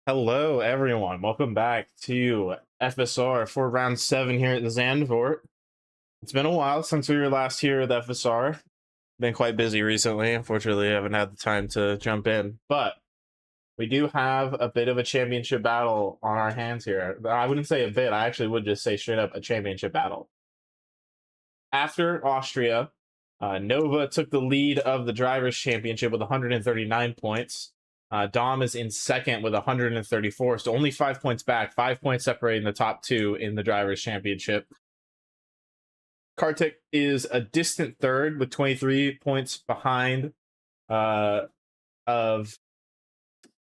Hello, everyone. Welcome back to FSR for round 7 here at the Zandvoort. It's been a while since we were last here at FSR. Been quite busy recently. Unfortunately, I haven't had the time to jump in, but we do have a bit of a championship battle on our hands here. I wouldn't say a bit. I actually would just say straight up a championship battle. After Austria, Nova took the lead of the Drivers' Championship with 139 points. Dom is in second with 134, so only 5 points back, 5 points separating the top two in the Drivers' Championship. Kartik is a distant third with 23 points behind of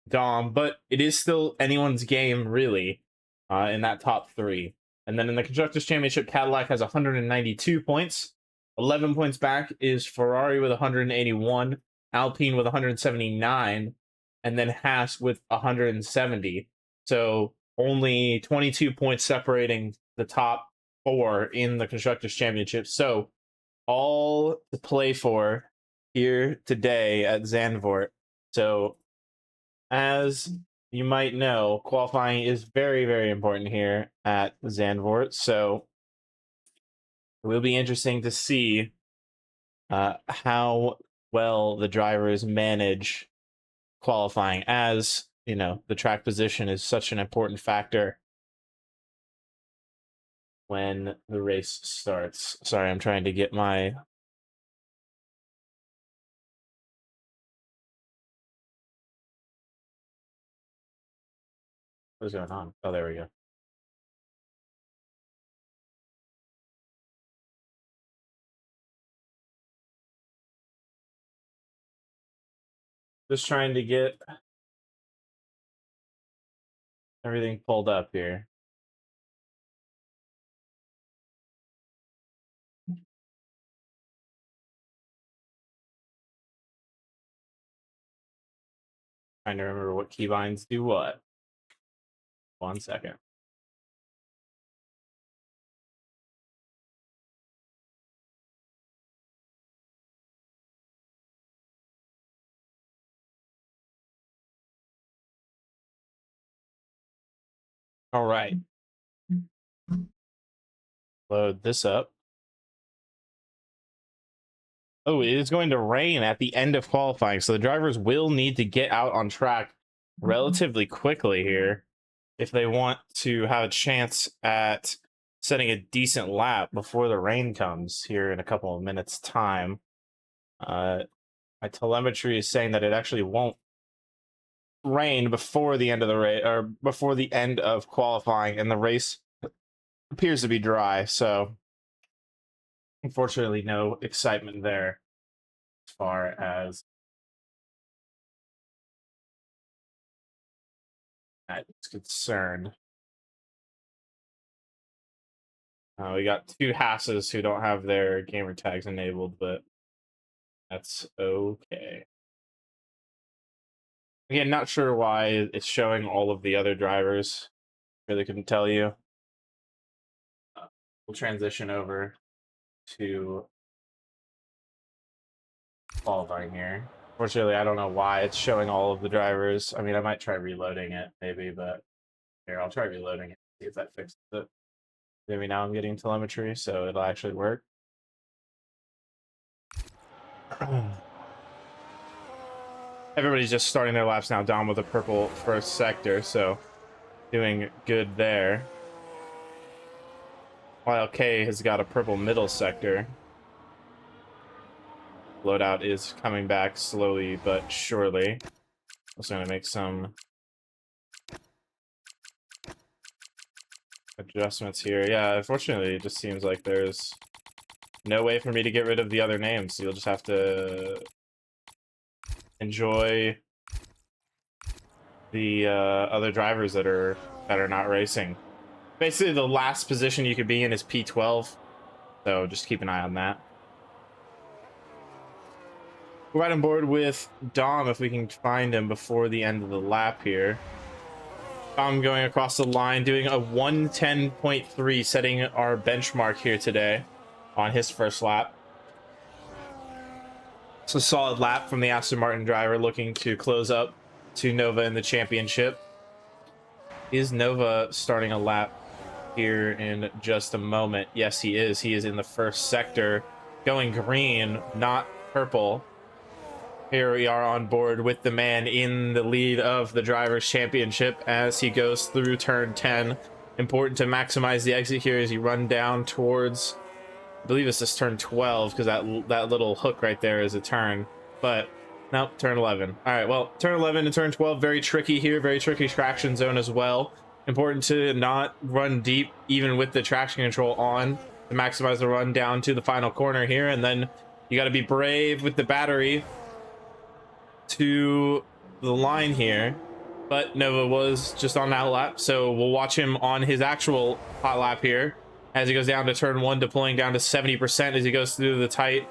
Dom, but it is still anyone's game, really, in that top three. And then in the Constructors' Championship, Cadillac has 192 points. 11 points back is Ferrari with 181, Alpine with 179, and then Haas with 170. So only 22 points separating the top four in the Constructors' Championship. So all to play for here today at Zandvoort. So as you might know, qualifying is very, very important here at Zandvoort. So it will be interesting to see how well the drivers manage qualifying, as you know, the track position is such an important factor when the race starts. Sorry, I'm trying to get my what's going on? Oh, there we go. Just trying to get everything pulled up here. Trying to remember what keybinds do what. 1 second. All right. Load this up. Oh, it is going to rain at the end of qualifying, so the drivers will need to get out on track relatively quickly here if they want to have a chance at setting a decent lap before the rain comes here in a couple of minutes' time. My telemetry is saying that it actually won't rain before the end of the race, or before the end of qualifying, and the race appears to be dry, so unfortunately no excitement there as far as that is concerned. We got two Hasses who don't have their gamer tags enabled, but that's okay. Again, not sure why it's showing all of the other drivers. Really couldn't tell you. We'll transition over to qualifying here. Fortunately, I don't know why it's showing all of the drivers. I mean, I might try reloading it, maybe, but here, I'll try reloading it, see if that fixes it. Maybe now I'm getting telemetry, so it'll actually work. Everybody's just starting their laps now, down with a purple first sector, so doing good there. While K has got a purple middle sector. Loadout is coming back slowly but surely. Also going to make some adjustments here. Yeah, unfortunately, it just seems like there's no way for me to get rid of the other names. So you'll just have to enjoy the other drivers that are not racing. Basically, the last position you could be in is P12, so just keep an eye on that. We're right on board with Dom if we can find him before the end of the lap here. Dom going across the line, doing a 110.3, setting our benchmark here today on his first lap. It's a solid lap from the Aston Martin driver, looking to close up to Nova in the championship. Is Nova starting a lap here in just a moment? Yes, he is. He is in the first sector, going green, not purple. Here we are on board with the man in the lead of the Drivers' Championship as he goes through turn 10. Important to maximize the exit here as you run down towards, I believe it's this turn 12, because that little hook right there is a turn. But no, turn 11. All right, well, turn 11 and turn 12, very tricky here, very tricky traction zone as well. Important to not run deep, even with the traction control on, to maximize the run down to the final corner here. And then you got to be brave with the battery to the line here. But Nova was just on that lap, so we'll watch him on his actual hot lap here as he goes down to turn 1, deploying down to 70% as he goes through the tight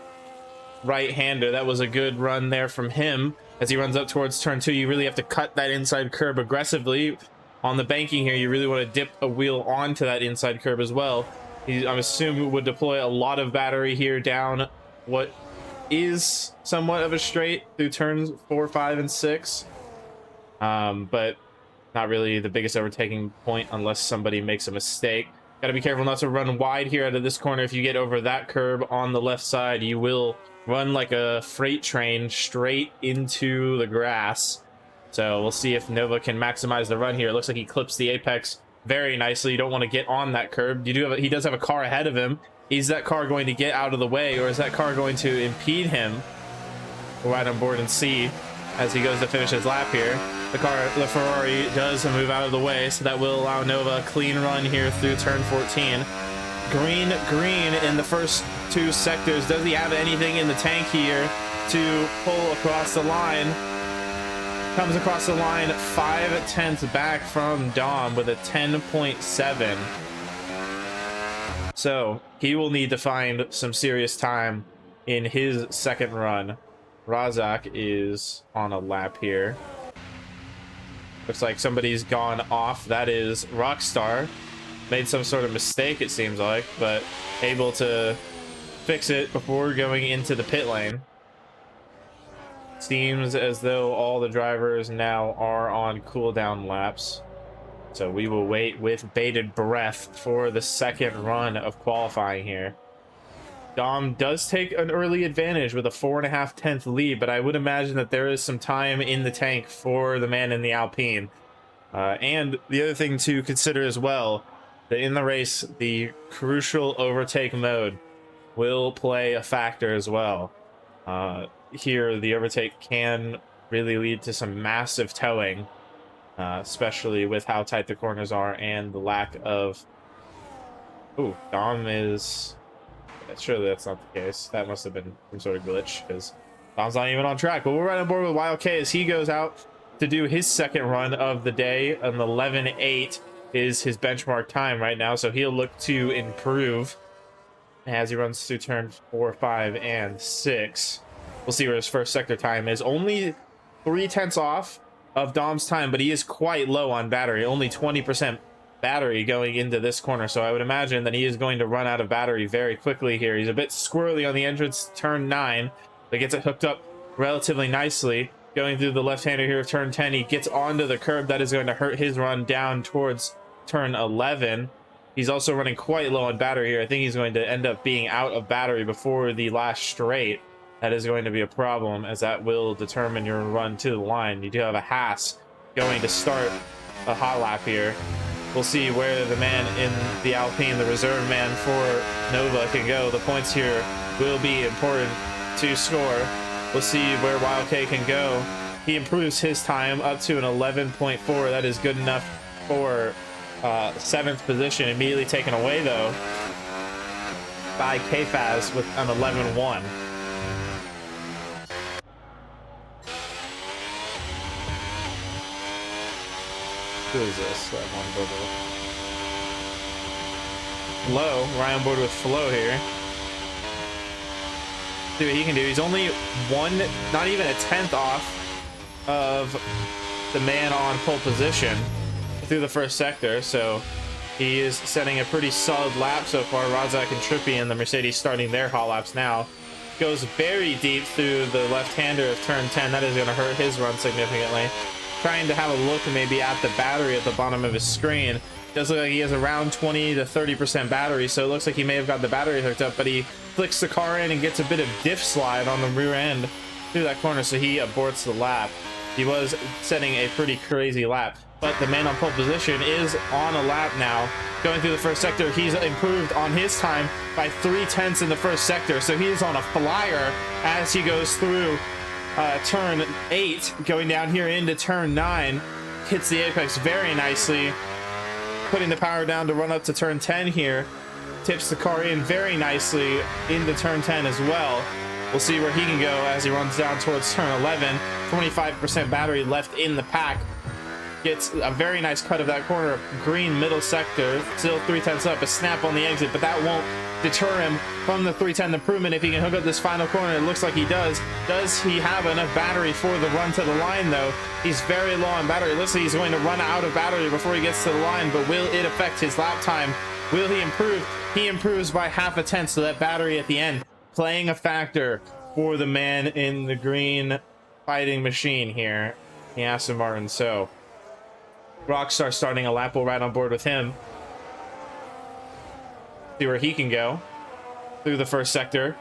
right-hander. That was a good run there from him. As he runs up towards turn 2, you really have to cut that inside curb aggressively. On the banking here, you really want to dip a wheel onto that inside curb as well. I'm assuming would deploy a lot of battery here down what is somewhat of a straight through turns 4, 5, and 6. But not really the biggest overtaking point unless somebody makes a mistake. Got to be careful not to run wide here out of this corner. If you get over that curb on the left side, you will run like a freight train straight into the grass. So we'll see if Nova can maximize the run here. It looks like he clips the apex very nicely. You don't want to get on that curb. He does have a car ahead of him. Is that car going to get out of the way, or is that car going to impede him? We'll ride on board and see as he goes to finish his lap here. The Ferrari does move out of the way, so that will allow Nova a clean run here through turn 14. Green in the first 2 sectors. Does he have anything in the tank here to pull across the line? Comes across the line 5/10 back from Dom with a 10.7. So he will need to find some serious time in his second run. Razak is on a lap here. Looks like somebody's gone off. That is Rockstar. Made some sort of mistake, it seems like, but able to fix it before going into the pit lane. Seems as though all the drivers now are on cooldown laps. So we will wait with bated breath for the second run of qualifying here. Dom does take an early advantage with a 4.5 lead, but I would imagine that there is some time in the tank for the man in the Alpine. And the other thing to consider as well, that in the race, the crucial overtake mode will play a factor as well. Here, the overtake can really lead to some massive towing, especially with how tight the corners are and the lack of... Ooh, Dom is... Surely that's not the case. That must have been some sort of glitch, because Dom's not even on track. But we're right on board with YLK as he goes out to do his second run of the day. An 11.8 is his benchmark time right now, so he'll look to improve as he runs through turns 4, 5, and 6. We'll see where his first sector time is. Only 0.3 off of Dom's time, but he is quite low on battery. Only 20% battery going into this corner, so I would imagine that he is going to run out of battery very quickly here. He's a bit squirrely on the entrance turn 9, but gets it hooked up relatively nicely. Going through the left-hander here of turn 10, he gets onto the curb. That is going to hurt his run down towards turn 11. He's also running quite low on battery here. I think he's going to end up being out of battery before the last straight. That is going to be a problem, as that will determine your run to the line. You do have a Haas going to start a hot lap here. We'll see where the man in the Alpine, the reserve man for Nova, can go. The points here will be important to score. We'll see where YLK can go. He improves his time up to an 11.4. That is good enough for 7th position. Immediately taken away, though, by KFAZ with an 11.1. Who is this? That one board with Flo. Right on board with Flo here. See what he can do. He's only not even a 10th off of the man on pole position through the first sector, so he is setting a pretty solid lap so far. Razak and Trippy and the Mercedes starting their hot laps now. Goes very deep through the left-hander of turn 10. That is going to hurt his run significantly. trying to have a look maybe at the battery at the bottom of his screen. Does look like he has around 20 to 30% battery, so it looks like he may have got the battery hooked up, but he flicks the car in and gets a bit of diff slide on the rear end through that corner, so he aborts the lap. He was setting a pretty crazy lap, but the man on pole position is on a lap now. Going through the first sector, he's improved on his time by 3/10 in the first sector, so he's on a flyer as he goes through turn 8, going down here into turn 9. Hits the apex very nicely, putting the power down to run up to turn 10 here. Tips the car in very nicely into turn 10 as well. We'll see where he can go as he runs down towards turn 11. 25% battery left in the pack. Gets a very nice cut of that corner, green middle sector, still 3/10 up, a snap on the exit, but that won't deter him from the 310 improvement if he can hook up this final corner. It looks like he does. Does he have enough battery for the run to the line, though? He's very low on battery. It looks like he's going to run out of battery before he gets to the line, but will it affect his lap time? Will he improve? He improves by 0.5, so that battery at the end playing a factor for the man in the green fighting machine here, the Aston Martin. So Rockstar starting a lap. We'll ride on board with him. See where he can go through the first sector.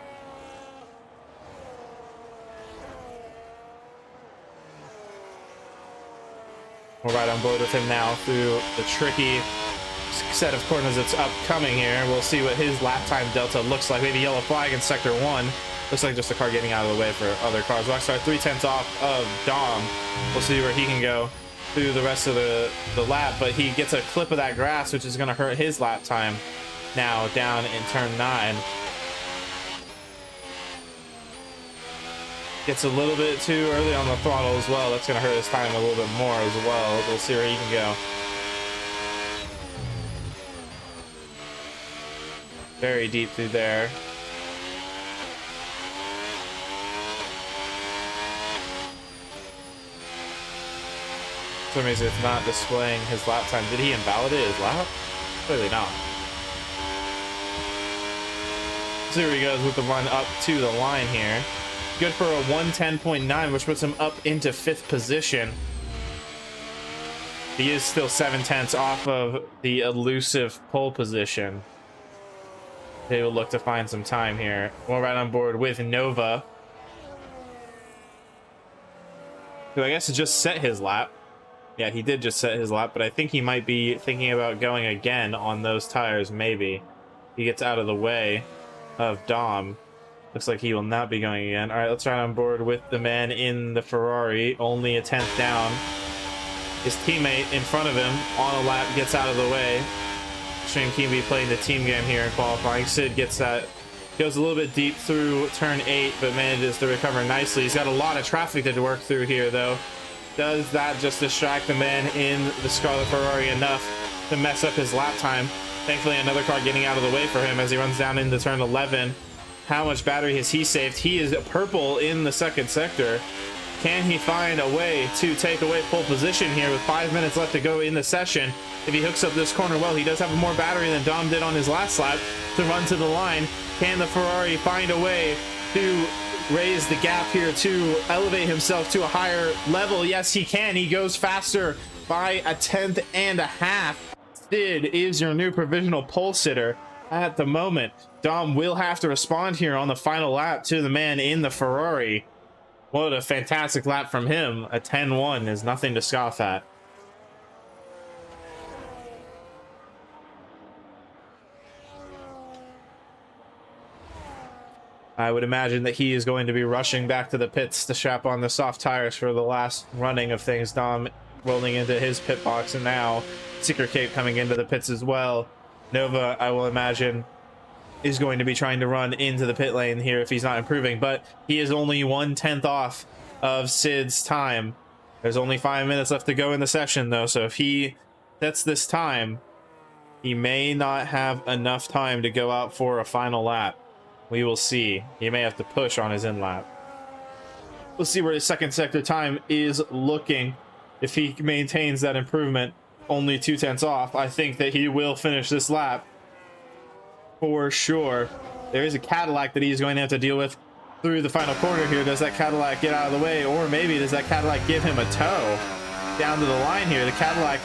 We'll ride on board with him now through the tricky set of corners that's upcoming here. We'll see what his lap time delta looks like. Maybe yellow flag in sector 1. Looks like just a car getting out of the way for other cars. Rockstar 3/10 off of Dom. We'll see where he can go through the rest of the lap, but he gets a clip of that grass, which is going to hurt his lap time now down in turn 9. Gets a little bit too early on the throttle as well. That's going to hurt his time a little bit more as well. We'll see where he can go. Very deep through there. For some reason it's not displaying his lap time. Did he invalidate his lap? Clearly not. See where he goes with the run up to the line here. Good for a 110.9, which puts him up into 5th position. He is still 7/10 off of the elusive pole position. They will look to find some time here. We'll ride on board with Nova, who I guess just set his lap. Yeah, he did just set his lap, but I think he might be thinking about going again on those tires, maybe. He gets out of the way of Dom. Looks like he will not be going again. All right, let's ride on board with the man in the Ferrari. Only a 10th down. His teammate in front of him on a lap gets out of the way. Stream Kimby playing the team game here in qualifying. Sid gets that. Goes a little bit deep through turn 8, but manages to recover nicely. He's got a lot of traffic to work through here, though. Does that just distract the man in the Scarlet Ferrari enough to mess up his lap time? Thankfully, another car getting out of the way for him as he runs down into turn 11. How much battery has he saved? He is purple in the second sector. Can he find a way to take away pole position here with 5 minutes left to go in the session? If he hooks up this corner well, he does have more battery than Dom did on his last lap to run to the line. Can the Ferrari find a way to raise the gap here to elevate himself to a higher level? Yes, he can. He goes faster by 1/10.5. Sid is your new provisional pole sitter at the moment. Dom will have to respond here on the final lap to the man in the Ferrari. What a fantastic lap from him. A 10-1 is nothing to scoff at. I would imagine that he is going to be rushing back to the pits to strap on the soft tires for the last running of things. Dom rolling into his pit box, and now Secret Cape coming into the pits as well. Nova, I will imagine, is going to be trying to run into the pit lane here if he's not improving, but he is only 1/10 off of Sid's time. There's only 5 minutes left to go in the session, though, so if he sets this time, he may not have enough time to go out for a final lap. We will see. He may have to push on his in lap. We'll see where his second sector time is looking. If he maintains that improvement, only 2/10 off, I think that he will finish this lap for sure. There is a Cadillac that he's going to have to deal with through the final corner here. Does that Cadillac get out of the way, or maybe does that Cadillac give him a tow? down to the line here. The Cadillac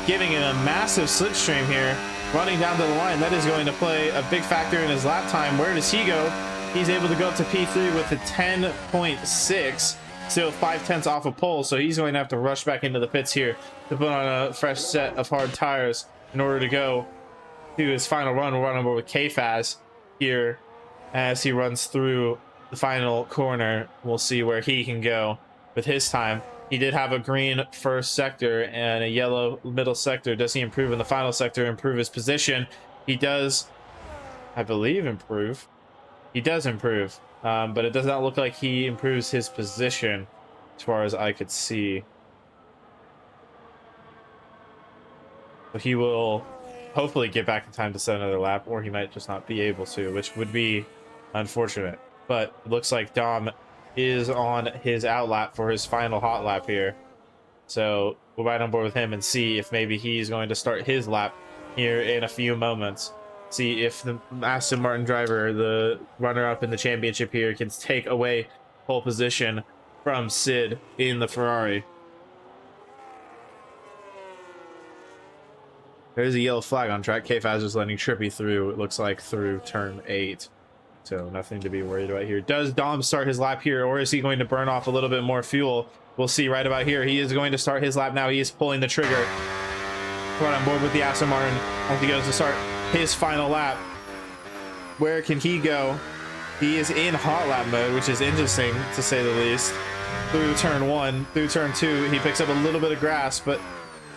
giving him a massive slipstream here, running down to the line. That is going to play a big factor in his lap time. Where does he go? He's able to go up to P3 with a 10.6, still 0.5 off a pole, so he's going to have to rush back into the pits here to put on a fresh set of hard tires in order to go to his final run. We'll run over with KFAS here as he runs through the final corner. We'll see where he can go with his time. He did have a green first sector and a yellow middle sector. Does he improve in the final sector, improve his position? He does, I believe, improve. He does improve, but it does not look like he improves his position as far as I could see. So he will hopefully get back in time to set another lap, or he might just not be able to, which would be unfortunate. But it looks like Dom is on his out lap for his final hot lap here. So we'll ride on board with him and see if maybe he's going to start his lap here in a few moments. See if the Aston Martin driver, the runner-up in the championship here, can take away pole position from Sid in the Ferrari. There's a yellow flag on track. KFAS is letting Trippy through, it looks like, through turn 8. So nothing to be worried about here. Does Dom start his lap here, or is he going to burn off a little bit more fuel? We'll see right about here. He is going to start his lap now. He is pulling the trigger. Right on board with the Aston Martin as he goes to start his final lap. Where can he go? He is in hot lap mode, which is interesting to say the least. Through turn 1, through turn 2, he picks up a little bit of grass, but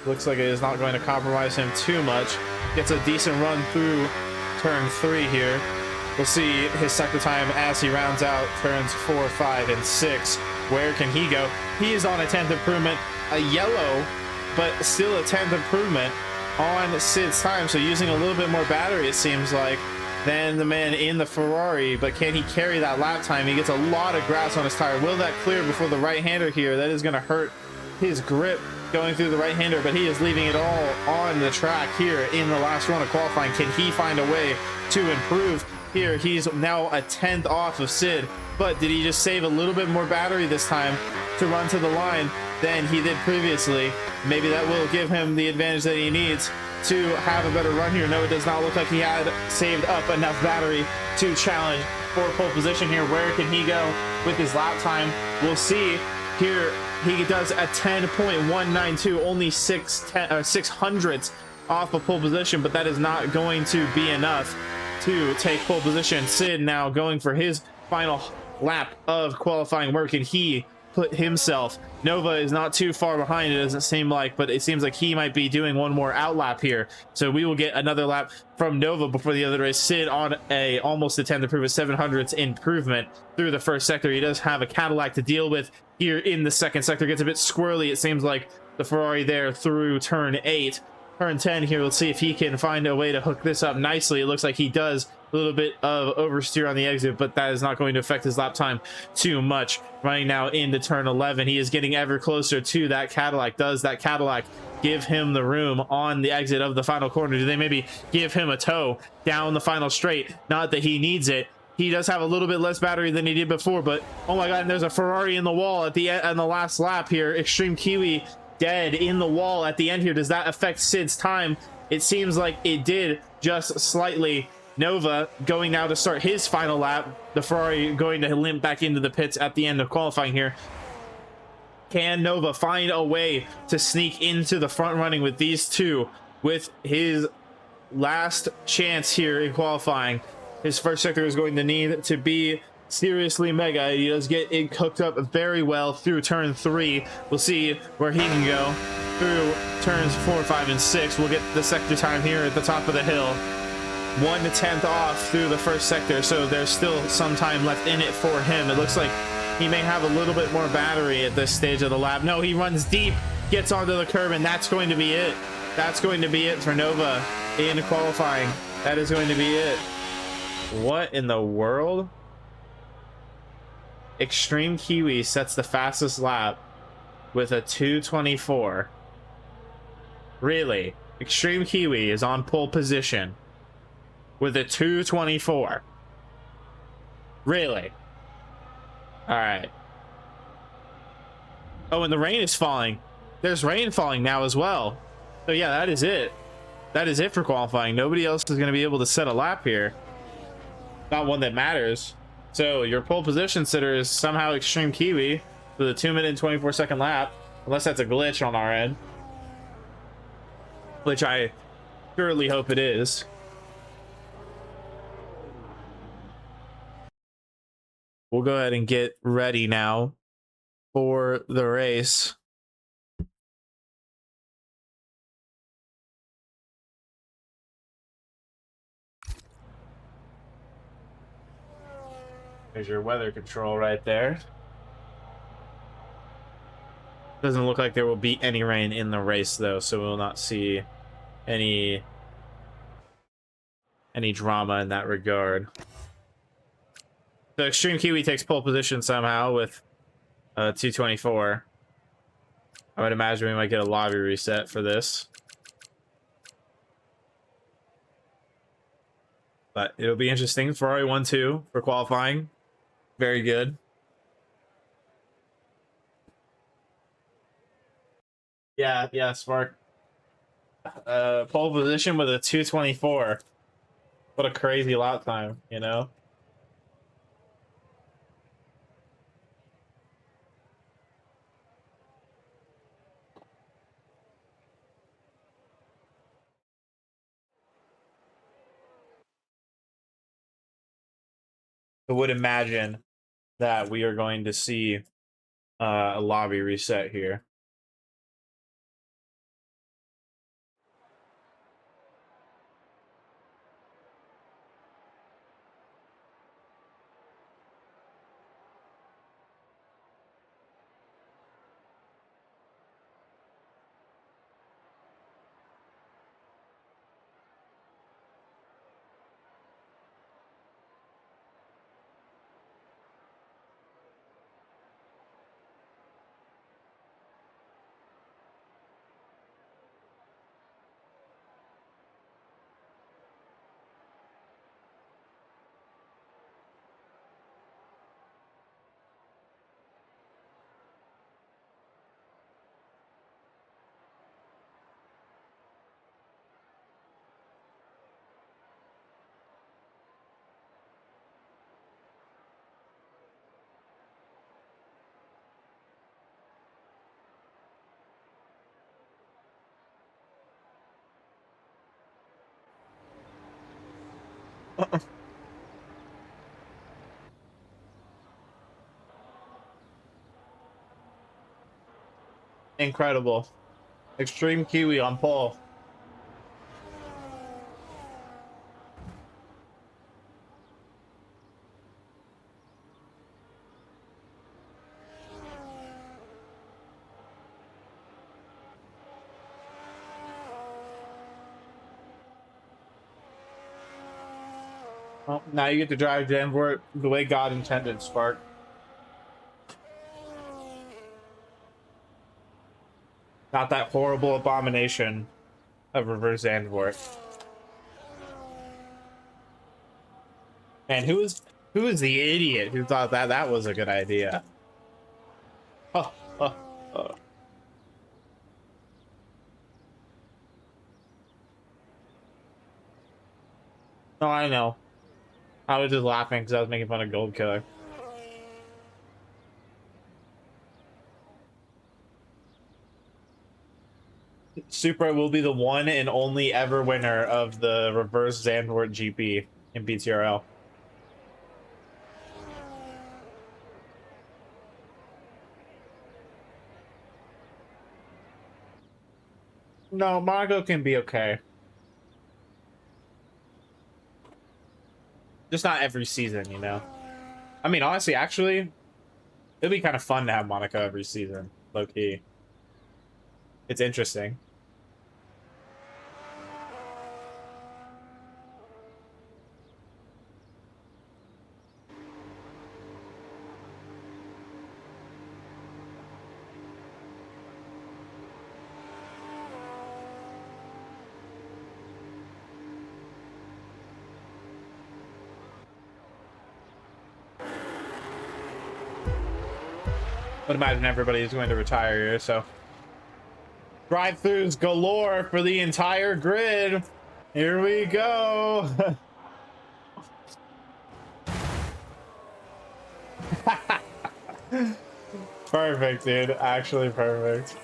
looks like it is not going to compromise him too much. Gets a decent run through turn 3 here. We'll see his sector time as he rounds out turns 4, 5, and 6. Where can he go? He is on a 10th improvement, a yellow, but still a 10th improvement on Sid's time, so using a little bit more battery, it seems like, than the man in the Ferrari. But can he carry that lap time? He gets a lot of grass on his tire. Will that clear before the right-hander here? That is going to hurt his grip going through the right-hander, but he is leaving it all on the track here in the last run of qualifying. Can he find a way to improve here? He's now a 10th off of Sid, but did he just save a little bit more battery this time to run to the line than he did previously? Maybe that will give him the advantage that he needs to have a better run here. No, it does not look like he had saved up enough battery to challenge for pole position here. Where can he go with his lap time? We'll see here. He does a 10.192, only 600ths off of pole position, but that is not going to be enough to take pole position. Sid now going for his final lap of qualifying. Where can he put himself? Nova is not too far behind, it doesn't seem like, but it seems like he might be doing one more out lap here, so we will get another lap from Nova before the other race. Sid on a almost a 10th improvement, 700ths improvement through the first sector. He does have a Cadillac to deal with here in the second sector. Gets a bit squirrely, it seems like, the Ferrari there through turn 8. Turn 10 here, let's see if he can find a way to hook this up nicely. It looks like he does. A little bit of oversteer on the exit, but that is not going to affect his lap time too much. Running now into turn 11, he is getting ever closer to that Cadillac. Does that Cadillac give him the room on the exit of the final corner? Do they maybe give him a tow down the final straight? Not that he needs it. He does have a little bit less battery than he did before, but oh my god, and there's a Ferrari in the wall at the end, on the last lap here. Extreme Kiwi dead in the wall at the end here. Does that affect Sid's time? It seems like it did, just slightly. Nova going now to start his final lap. The Ferrari going to limp back into the pits at the end of qualifying here. Can Nova find a way to sneak into the front running with these two, with his last chance here in qualifying? His first sector is going to need to be seriously mega. He does get it hooked up very well through turn 3. We'll see where he can go through turns 4, 5, and 6. We'll get the sector time here at the top of the hill. 1/10 off through the first sector, so there's still some time left in it for him. It looks like he may have a little bit more battery at this stage of the lap. No, he runs deep, gets onto the curb, and that's going to be it. That's going to be it for Nova in qualifying. That is going to be it. What in the world? Extreme Kiwi sets the fastest lap with a 2:24. Really? Extreme Kiwi is on pole position with a 2:24. Really? All right. Oh, and the rain is falling. There's rain falling now as well. So yeah, that is it. That is it for qualifying. Nobody else is going to be able to set a lap here. Not one that matters. So your pole position sitter is somehow Extreme Kiwi with a 2-minute and 24-second lap. Unless that's a glitch on our end. Which I surely hope it is. We'll go ahead and get ready now for the race. There's your weather control right there. Doesn't look like there will be any rain in the race though, so we'll not see any drama in that regard. The Extreme Kiwi takes pole position somehow with 224. I would imagine we might get a lobby reset for this. But it'll be interesting. Ferrari 1-2 for qualifying. Very good. Yeah, Spark. Pole position with a 224. What a crazy lap time, you know? I would imagine that we are going to see a lobby reset here. Incredible. Extreme Kiwi on pole. Well, now you get to drive Zandvoort the way God intended, Spark. Not that horrible abomination of reverse Zandvoort. And who is the idiot who thought that was a good idea? Oh, oh, oh. No, I know. I was just laughing because I was making fun of Gold Killer. Supra will be the one and only ever winner of the reverse Zandvoort GP in BTRL. No, Monaco can be okay. Just not every season, you know? I mean, honestly, actually, it'd be kind of fun to have Monaco every season, low-key. It's interesting. But imagine everybody is going to retire here, so Drive-throughs galore for the entire grid. Here we go. Perfect, dude. Actually perfect.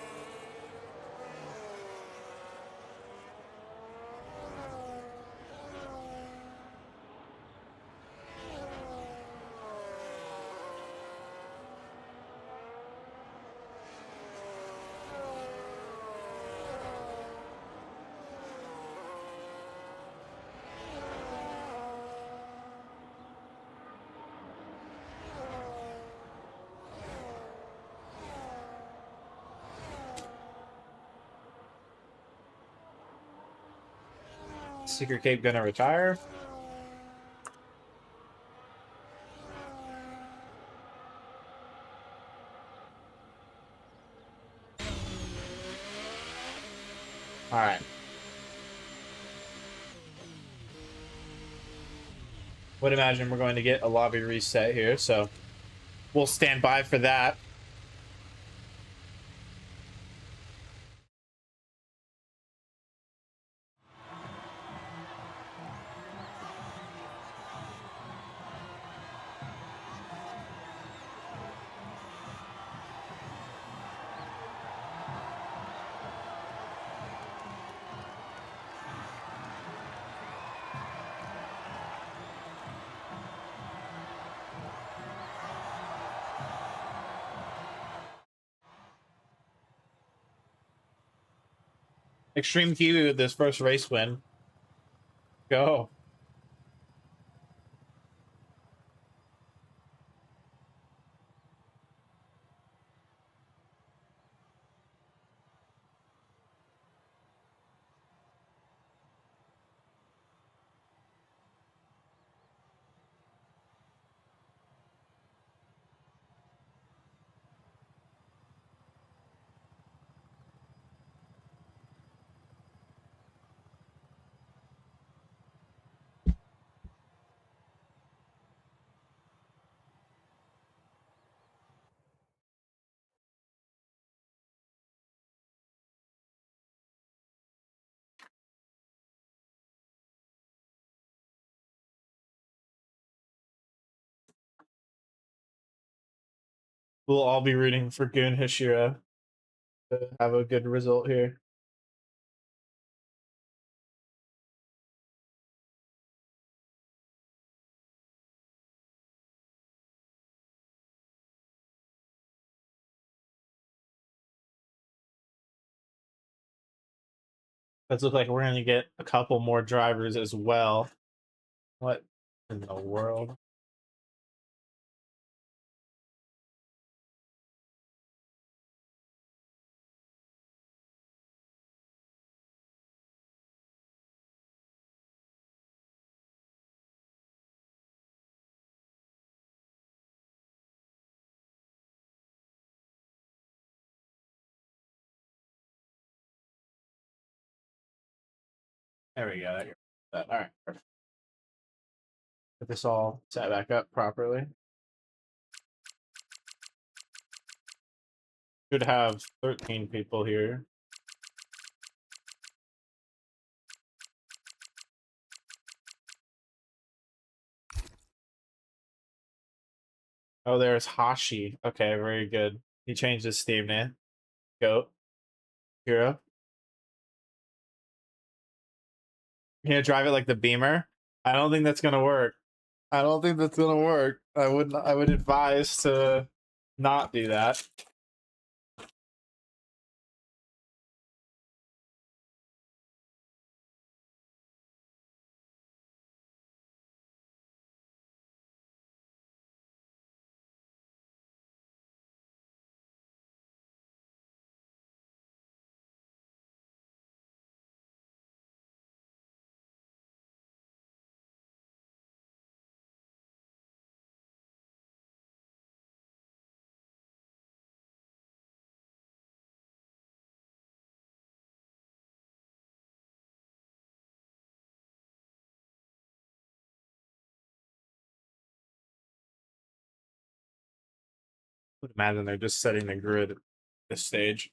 Secret Cape gonna retire. All right. Would imagine we're going to get a lobby reset here, so we'll stand by for that. Extreme Kiwi with this first race win. Go. We'll all be rooting for Goon Hashira to have a good result here. Let's look like we're gonna get a couple more drivers as well. What in the world? There we go. All right. Perfect. Get this all set back up properly. Should have 13 people here. Oh, there's Hashi. Okay, very good. He changed his Steam name. Goat. Hero. You gonna drive it like the Beamer? I don't think that's gonna work. I don't think that's gonna work. I would advise to not do that. I would imagine they're just setting the grid at this stage.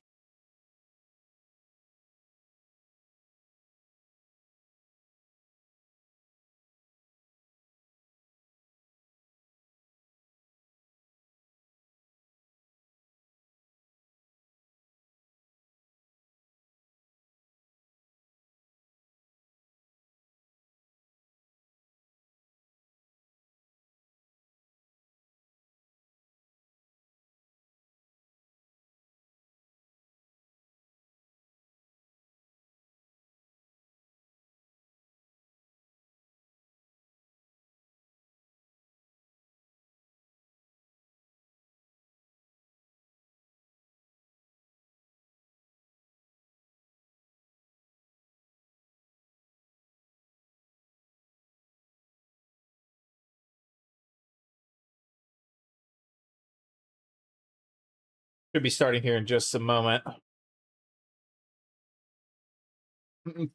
Should be starting here in just a moment.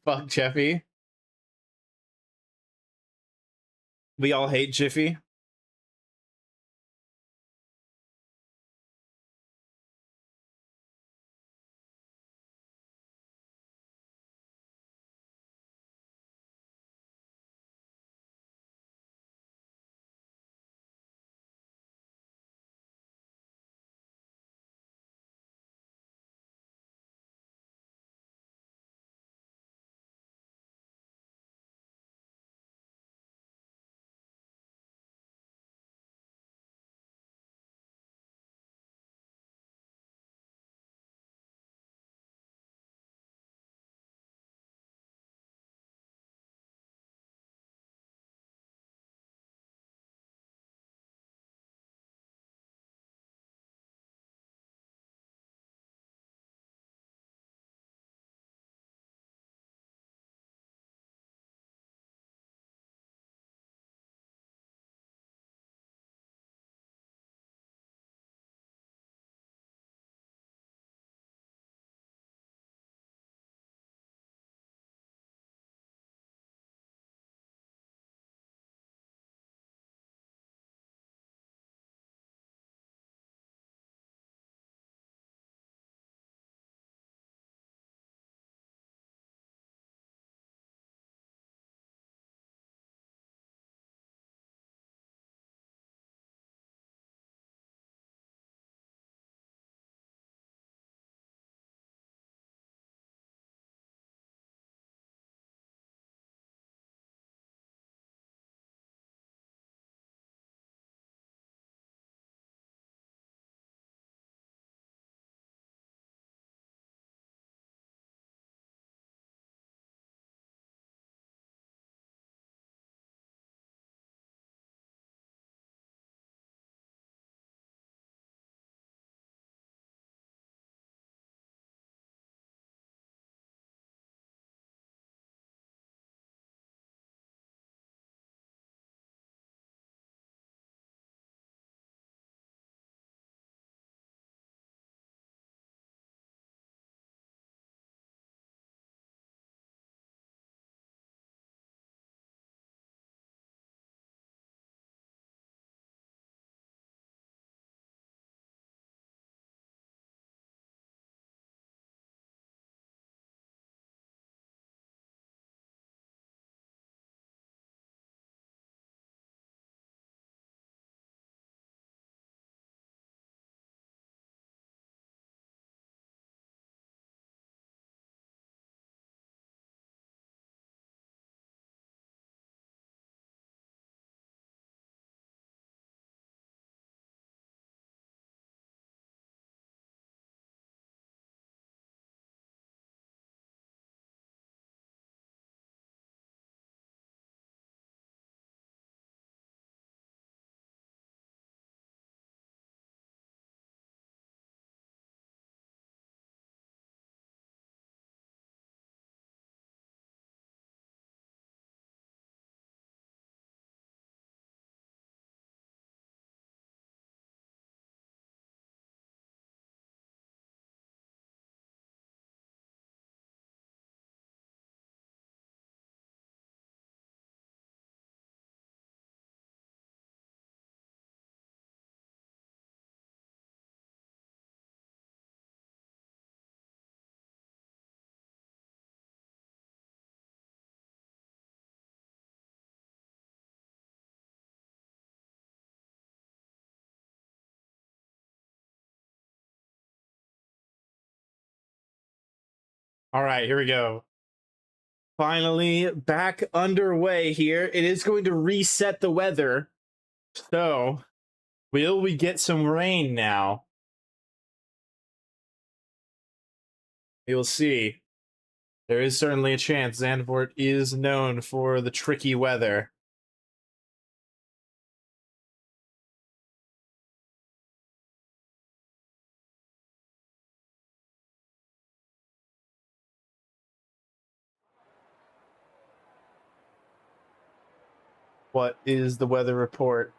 Fuck Jeffy. We all hate Jiffy. All right, here we go. Finally, back underway here. It is going to reset the weather. So, will we get some rain now? We will see. There is certainly a chance. Zandvoort is known for the tricky weather. What is the weather report?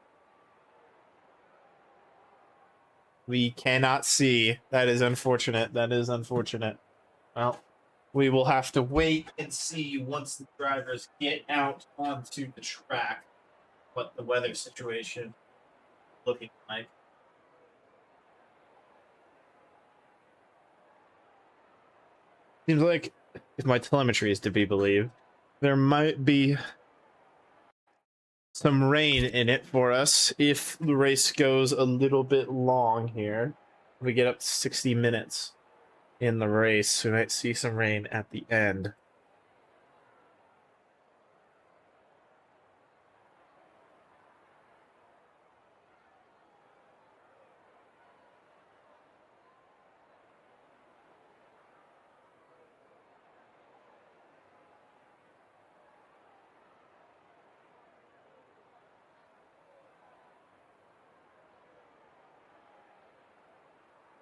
We cannot see. That is unfortunate. That is unfortunate. Well, we will have to wait and see once the drivers get out onto the track what the weather situation is looking like. Seems like, if my telemetry is to be believed, there might be some rain in it for us if the race goes a little bit long here. We get up to 60 minutes in the race. We might see some rain at the end.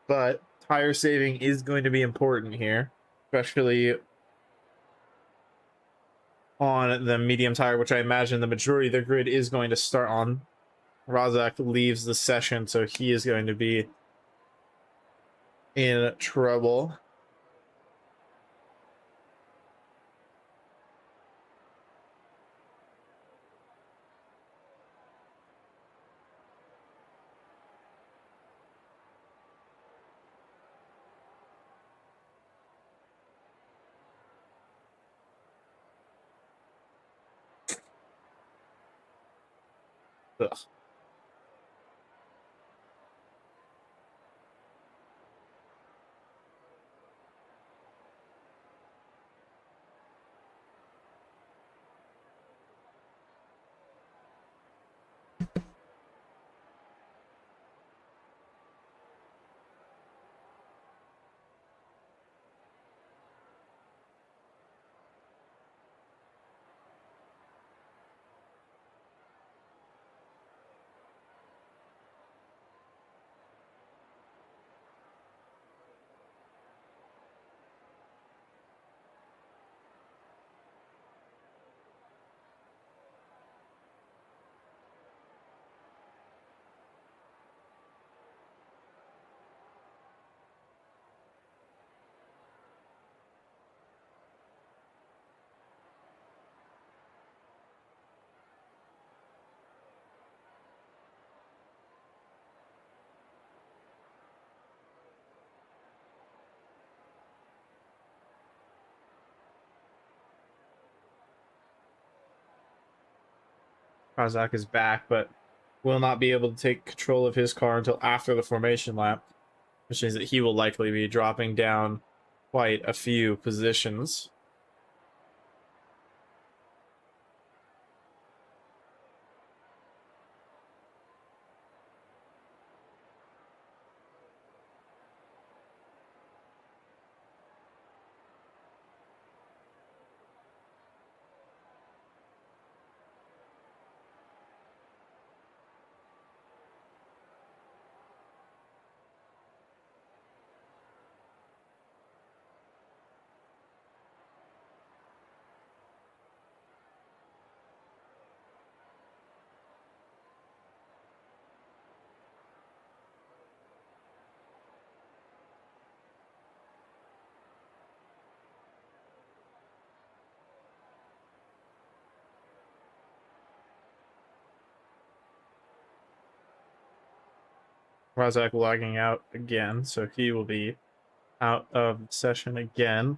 But tire saving is going to be important here, especially on the medium tire, which I imagine the majority of the grid is going to start on. Razak leaves the session, so he is going to be in trouble. Ugh. Razak is back, but will not be able to take control of his car until after the formation lap, which means that he will likely be dropping down quite a few positions. Razak logging out again, so he will be out of the session again.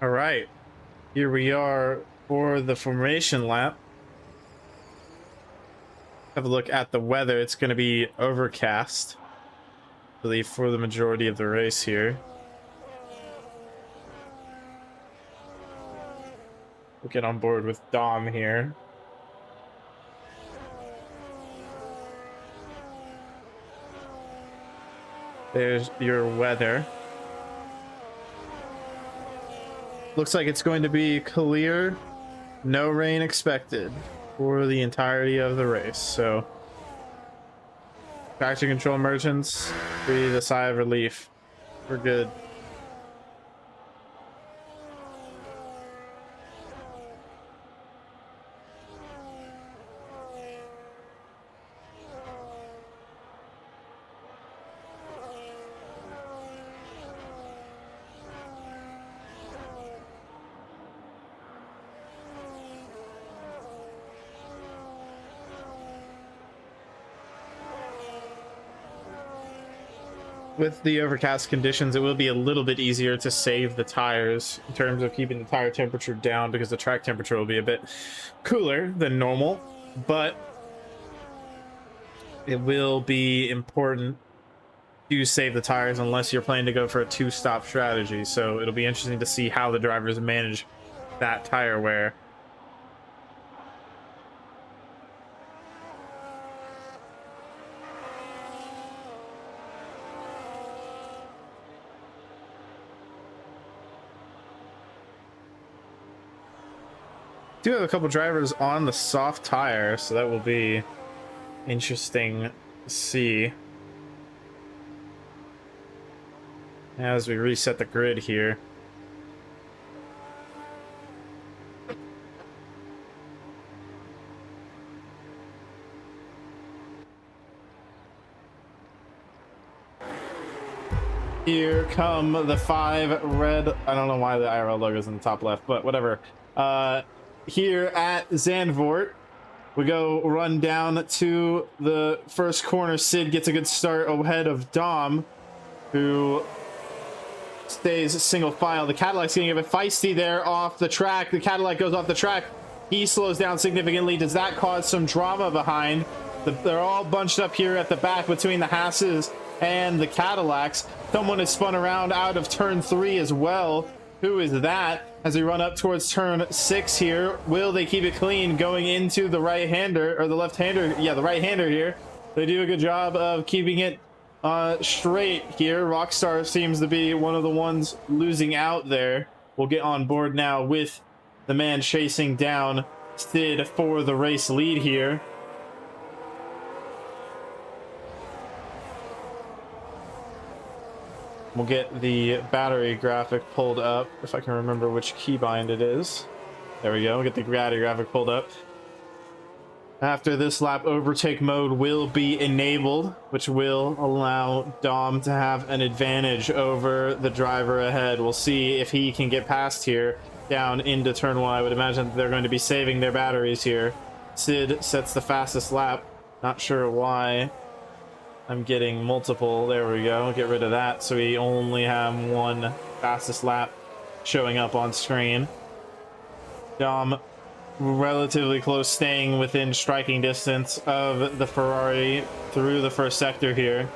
All right, here we are for the formation lap. Have a look at the weather. It's going to be overcast, I believe, for the majority of the race here. We'll get on board with Dom here. There's your weather. Looks like it's going to be clear, no rain expected for the entirety of the race. So traction control merchants, breathe a sigh of relief. We're good. With the overcast conditions, it will be a little bit easier to save the tires in terms of keeping the tire temperature down, because the track temperature will be a bit cooler than normal, but it will be important to save the tires unless you're planning to go for a two-stop strategy. So it'll be interesting to see how the drivers manage that tire wear. Do have a couple drivers on the soft tire, so that will be interesting to see as we reset the grid here. Here come the 5 red. I don't know why the IRL logo is in the top left, but whatever. Here at Zandvoort, we go run down to the first corner. Sid gets a good start ahead of Dom, who stays single file. The Cadillac's getting a bit feisty there off the track. The Cadillac goes off the track. He slows down significantly. Does that cause some drama behind? They're all bunched up here at the back between the Hasses and the Cadillacs. Someone is spun around out of turn 3 as well. Who is that? As we run up towards turn 6 here, will they keep it clean going into the right-hander, or the left-hander? Yeah, the right-hander here. They do a good job of keeping it straight here. Rockstar seems to be one of the ones losing out there. We'll get on board now with the man chasing down Sid for the race lead here. We'll get the battery graphic pulled up, if I can remember which keybind it is. There we go. We'll get the battery graphic pulled up. After this lap, overtake mode will be enabled, which will allow Dom to have an advantage over the driver ahead. We'll see if he can get past here down into turn 1. I would imagine they're going to be saving their batteries here. Sid sets the fastest lap. Not sure why I'm getting multiple. There we go. Get rid of that. So we only have one fastest lap showing up on screen. Dom relatively close, staying within striking distance of the Ferrari through the first sector here.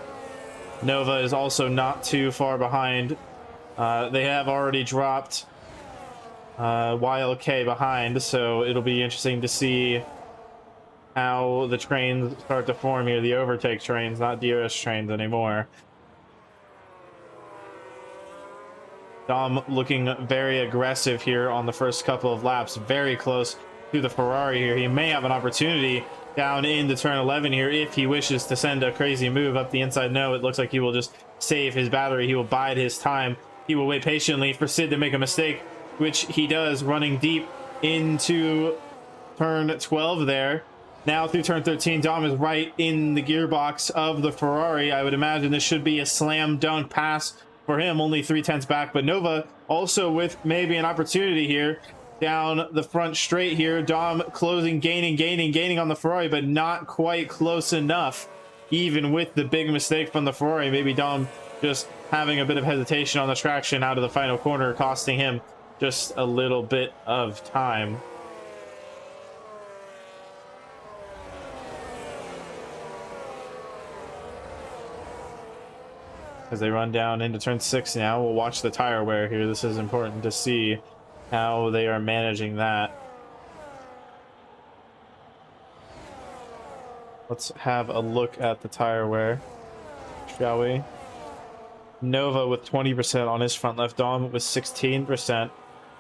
Nova is also not too far behind. They have already dropped YLK behind, so it'll be interesting to see how the trains start to form here. The overtake trains, not DRS trains anymore. Dom looking very aggressive here on the first couple of laps, very close to the Ferrari here. He may have an opportunity down into turn 11 here if he wishes to send a crazy move up the inside. No, it looks like he will just save his battery. He will bide his time. He will wait patiently for Sid to make a mistake, which he does, running deep into turn 12 there. Now through turn 13, Dom is right in the gearbox of the Ferrari. I would imagine this should be a slam dunk pass for him, only 3/10 back. But Nova also with maybe an opportunity here down the front straight here. Dom closing, gaining on the Ferrari, but not quite close enough. Even with the big mistake from the Ferrari, maybe Dom just having a bit of hesitation on the traction out of the final corner, costing him just a little bit of time. As they run down into turn 6 now, we'll watch the tire wear here. This is important to see how they are managing that. Let's have a look at the tire wear, shall we? Nova with 20% on his front left. Dom with 16%.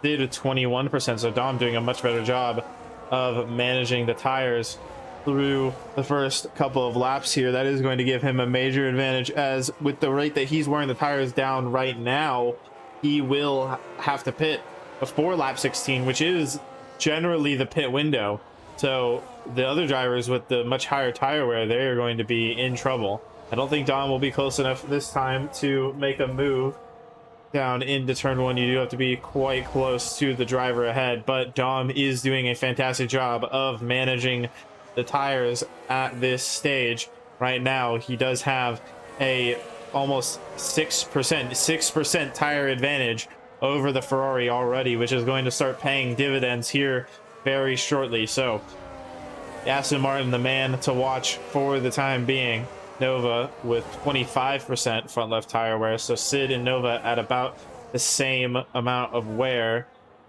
Sid with 21%. So Dom doing a much better job of managing the tires through the first couple of laps here. That is going to give him a major advantage, as with the rate that he's wearing the tires down right now, he will have to pit before lap 16, which is generally the pit window. So the other drivers with the much higher tire wear, they are going to be in trouble. I don't think Dom will be close enough this time to make a move down into turn one. You do have to be quite close to the driver ahead, but Dom is doing a fantastic job of managing the tires at this stage right now. He does have a almost 6% tire advantage over the Ferrari already, which is going to start paying dividends here very shortly. So Aston Martin, the man to watch for the time being. Nova with 25% front left tire wear, so Sid and Nova at about the same amount of wear.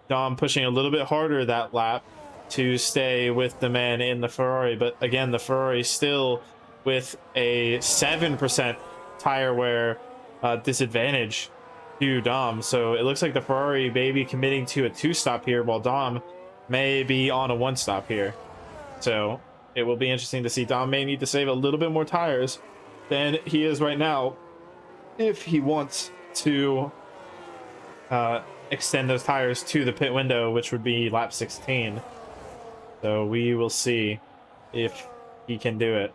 Dom pushing a little bit harder that lap to stay with the man in the Ferrari, but again, the Ferrari still with a 7% tire wear disadvantage to Dom. So it looks like the Ferrari may be committing to a 2-stop here, while Dom may be on a 1-stop here. So it will be interesting to see. Dom may need to save a little bit more tires than he is right now if he wants to extend those tires to the pit window, which would be lap 16. So we will see if he can do it.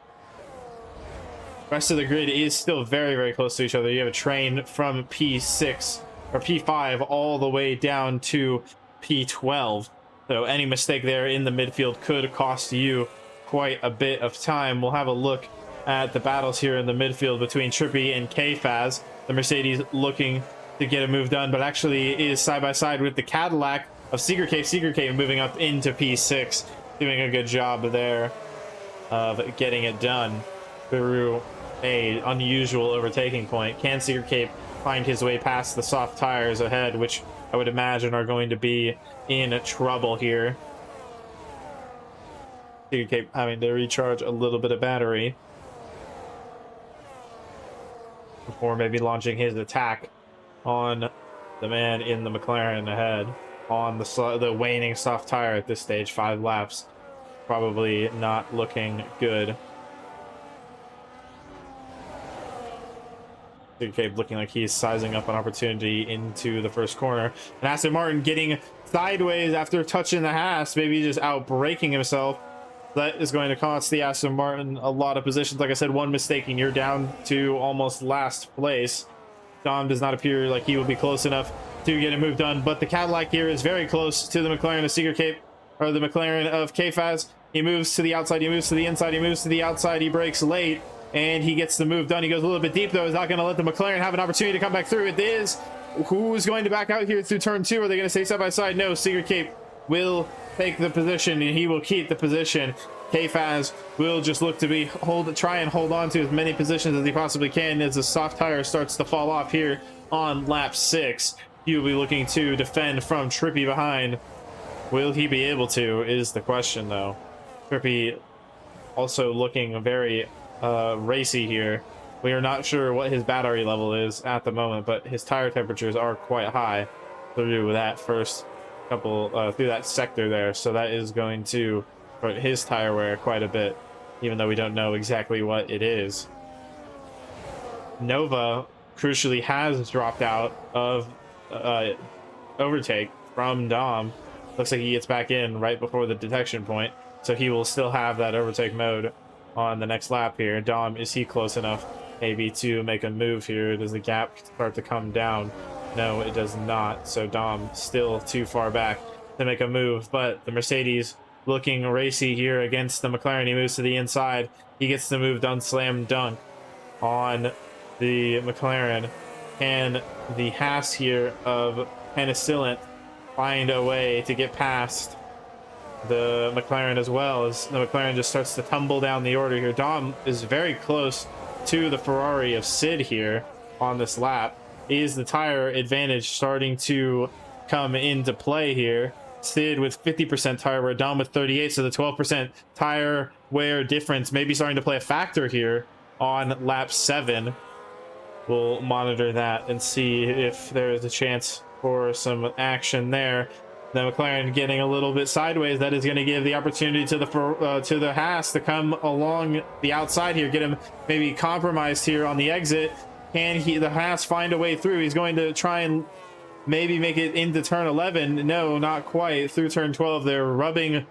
Rest of the grid is still very, very close to each other. You have a train from P6 or P5 all the way down to P12. So any mistake there in the midfield could cost you quite a bit of time. We'll have a look at the battles here in the midfield between Trippy and K-Faz. The Mercedes looking to get a move done, but actually is side by side with the Cadillac of Secret K. Secret K moving up into P6, doing a good job there of getting it done through a unusual overtaking point. Can Secret K find his way past the soft tires ahead, which I would imagine are going to be in trouble here? Secret K having to recharge a little bit of battery before maybe launching his attack on the man in the McLaren ahead on the waning soft tire at this stage. 5 laps, probably not looking good. Cape looking like he's sizing up an opportunity into the first corner, and Aston Martin getting sideways after touching the Haas, maybe just out braking himself. That is going to cost the Aston Martin a lot of positions. Like I said, one mistake and you're down to almost last place. Dom does not appear like he will be close enough to get a move done, but the Cadillac here is very close to the McLaren of Secret Cape, or the McLaren of K-Faz. He moves to the outside, he moves to the inside, he moves to the outside, he brakes late, and he gets the move done. He goes a little bit deep though. He's not going to let the McLaren have an opportunity to come back through. It is who's going to back out here through turn 2. Are they going to stay side by side? No, Secret Cape will take the position and he will keep the position. K-Faz will just look to try and hold on to as many positions as he possibly can as the soft tire starts to fall off here on lap 6. He will be looking to defend from Trippy behind. Will he be able to is the question though. Trippy also looking very racy here. We are not sure what his battery level is at the moment, but his tire temperatures are quite high through that first couple through that sector there, so that is going to hurt his tire wear quite a bit, even though we don't know exactly what it is. Nova crucially has dropped out of overtake from Dom. Looks like he gets back in right before the detection point, so he will still have that overtake mode on the next lap here. Dom, is he close enough maybe to make a move here? Does the gap start to come down? No, it does not. So Dom still too far back to make a move, but the Mercedes looking racy here against the McLaren. He moves to the inside. He gets the move done, slam dunk on the McLaren. Can the Haas here of Penicillin find a way to get past the McLaren as well, as the McLaren just starts to tumble down the order here? Dom is very close to the Ferrari of Sid here on this lap. Is the tire advantage starting to come into play here? Sid with 50% tire wear, Dom with 38, so the 12% tire wear difference may be starting to play a factor here on lap 7. we'll monitor that and see if there is a chance for some action there. Then McLaren getting a little bit sideways. That is going to give the opportunity to the Haas to come along the outside here, get him maybe compromised here on the exit. Can the Haas find a way through? He's going to try and maybe make it into turn 11. No, not quite. Through turn 12, they're rubbing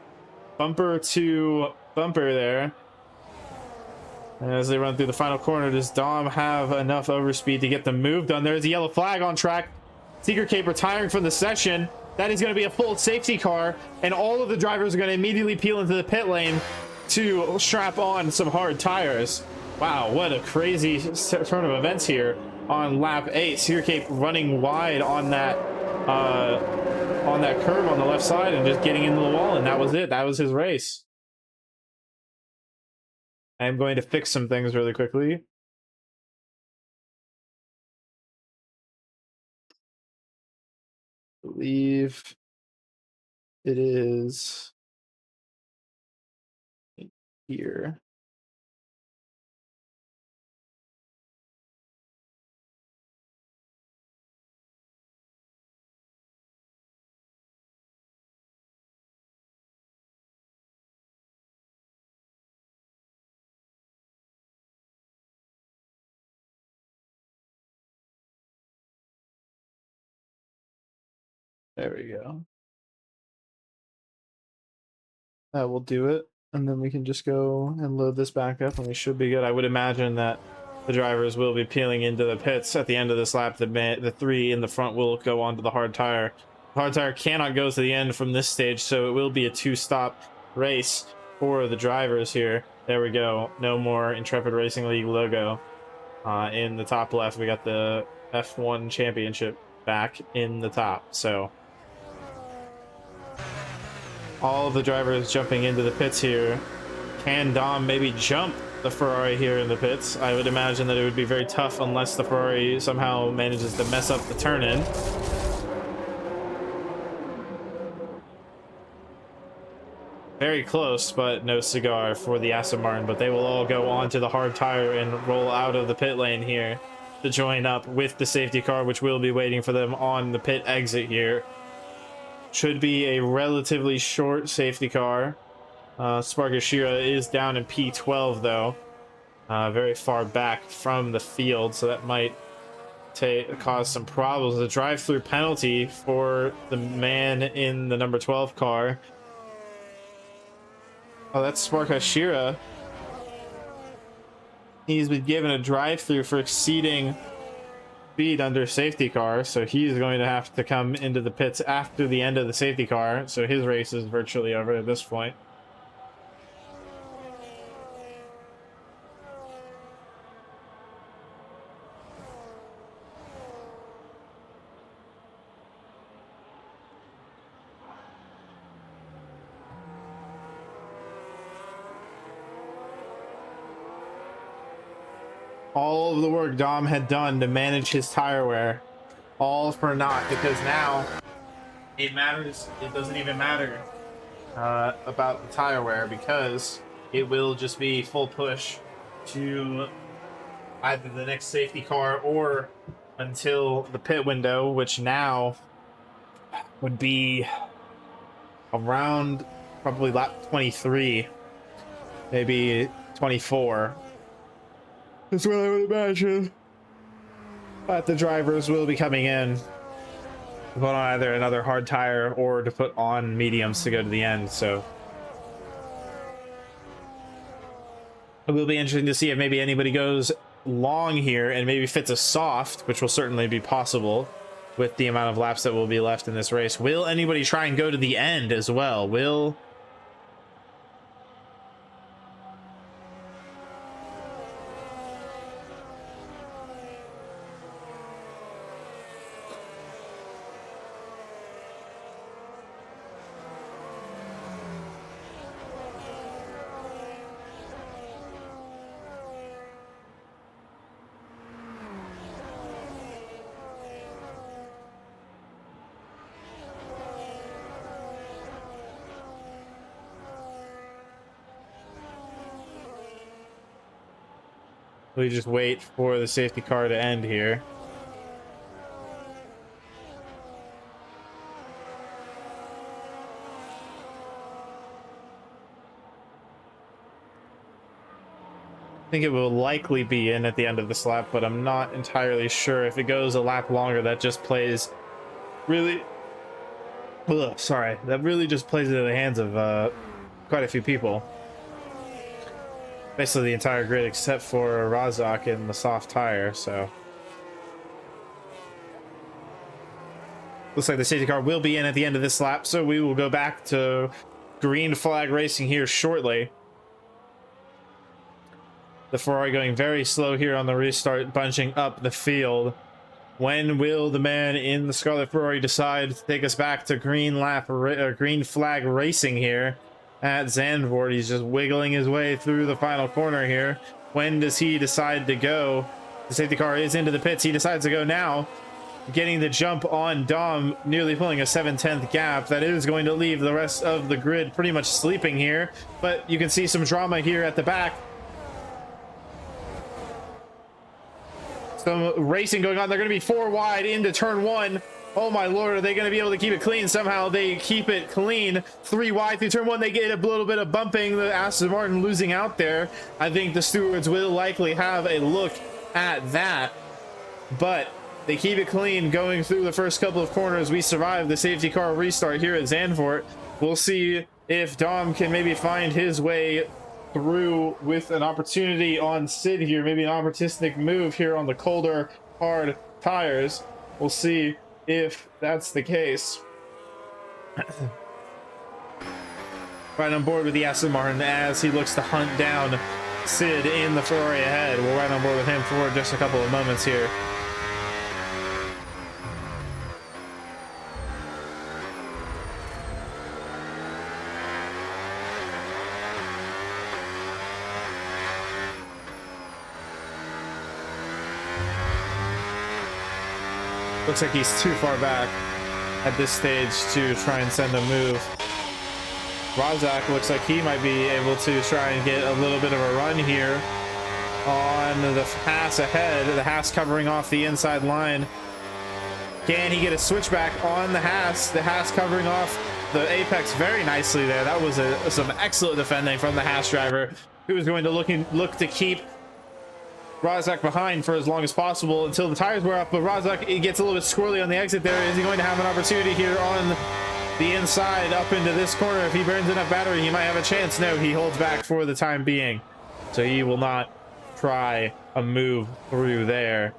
bumper to bumper there. As they run through the final corner, does Dom have enough overspeed to get the move done? There's a yellow flag on track. Secret Cape retiring from the session. That is going to be a full safety car, and all of the drivers are going to immediately peel into the pit lane to strap on some hard tires. Wow, what a crazy turn of events here on lap 8. Secret Cape running wide on that curve on the left side and just getting into the wall, and that was it. That was his race. I'm going to fix some things really quickly. I believe it is here. There we go. That will do it. And then we can just go and load this back up and we should be good. I would imagine that the drivers will be peeling into the pits at the end of this lap. The 3 in the front will go onto the hard tire. The hard tire cannot go to the end from this stage, so it will be a 2-stop race for the drivers here. There we go. No more Intrepid Racing League logo. In the top left, we got the F1 Championship back in the top. So all of the drivers jumping into the pits here. Can Dom maybe jump the Ferrari here in the pits? I would imagine that it would be very tough unless the Ferrari somehow manages to mess up the turn-in. Very close, but no cigar for the Aston Martin. But they will all go onto the hard tire and roll out of the pit lane here to join up with the safety car, which will be waiting for them on the pit exit here. Should be a relatively short safety car. Spark Ashira is down in P12 though, very far back from the field, so that might cause some problems. A drive-through penalty for the man in the number 12 car. Oh, that's Spark Ashira. He's been given a drive-through for exceeding speed under safety car, so he's going to have to come into the pits after the end of the safety car, so his race is virtually over at this point. All of the work Dom had done to manage his tire wear, all for naught, because now it matters. It doesn't even matter about the tire wear, because it will just be full push to either the next safety car or until the pit window, which now would be around probably lap 23, maybe 24. That's what I would imagine. But the drivers will be coming in to put on either another hard tire or to put on mediums to go to the end. So it will be interesting to see if maybe anybody goes long here and maybe fits a soft, which will certainly be possible with the amount of laps that will be left in this race. Will anybody try and go to the end as well? Will We just wait for the safety car to end here. I think it will likely be in at the end of this lap, but I'm not entirely sure. If it goes a lap longer, that just plays really... Ugh, sorry. That really just plays into the hands of quite a few people. Basically the entire grid except for Razak and the soft tire, so... Looks like the safety car will be in at the end of this lap, so we will go back to green flag racing here shortly. The Ferrari going very slow here on the restart, bunching up the field. When will the man in the Scarlet Ferrari decide to take us back to green flag racing here at Zandvoort? He's just wiggling his way through the final corner here. When does he decide to go? The safety car is into the pits. He decides to go now, getting the jump on Dom, nearly pulling a 7/10 gap. That is going to leave the rest of the grid pretty much sleeping here, but you can see some drama here at the back. Some racing going on. They're going to be 4 wide into turn 1. Oh my lord, are they going to be able to keep it clean? Somehow they keep it clean. 3 wide through turn 1. They get a little bit of bumping. The Aston Martin losing out there. I think the stewards will likely have a look at that, but they keep it clean going through the first couple of corners. We survive the safety car restart here at Zandvoort. We'll see if Dom can maybe find his way through with an opportunity on Sid here, maybe an opportunistic move here on the colder hard tires. We'll see if that's the case. Right on board with the Aston Martin as he looks to hunt down Sid in the Ferrari ahead. We're right on board with him for just a couple of moments here. Looks like he's too far back at this stage to try and send a move. Razak looks like he might be able to try and get a little bit of a run here on the Haas ahead. The Haas covering off the inside line. Can he get a switchback on the Haas? The Haas covering off the apex very nicely there. That was some excellent defending from the Haas driver, who was going to look to keep Razak behind for as long as possible until the tires wear off. But Razak, it gets a little bit squirrely on the exit there. Is he going to have an opportunity here on the inside up into this corner? If he burns enough battery, he might have a chance. No, he holds back for the time being, so he will not try a move through there.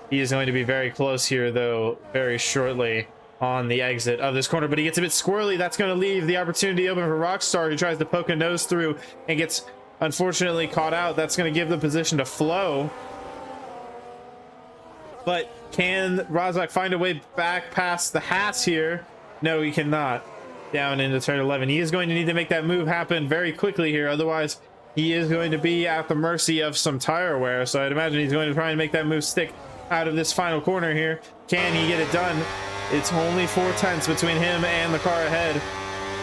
He is going to be very close here, though, very shortly on the exit of this corner, but he gets a bit squirrely. That's going to leave the opportunity open for Rockstar, who tries to poke a nose through and gets unfortunately caught out. That's going to give the position to Flo. But can Razak find a way back past the Haas here? No, he cannot. Down into turn 11. He is going to need to make that move happen very quickly here. Otherwise, he is going to be at the mercy of some tire wear. So I'd imagine he's going to try and make that move stick out of this final corner here. Can he get it done? It's only 4/10 between him and the car ahead.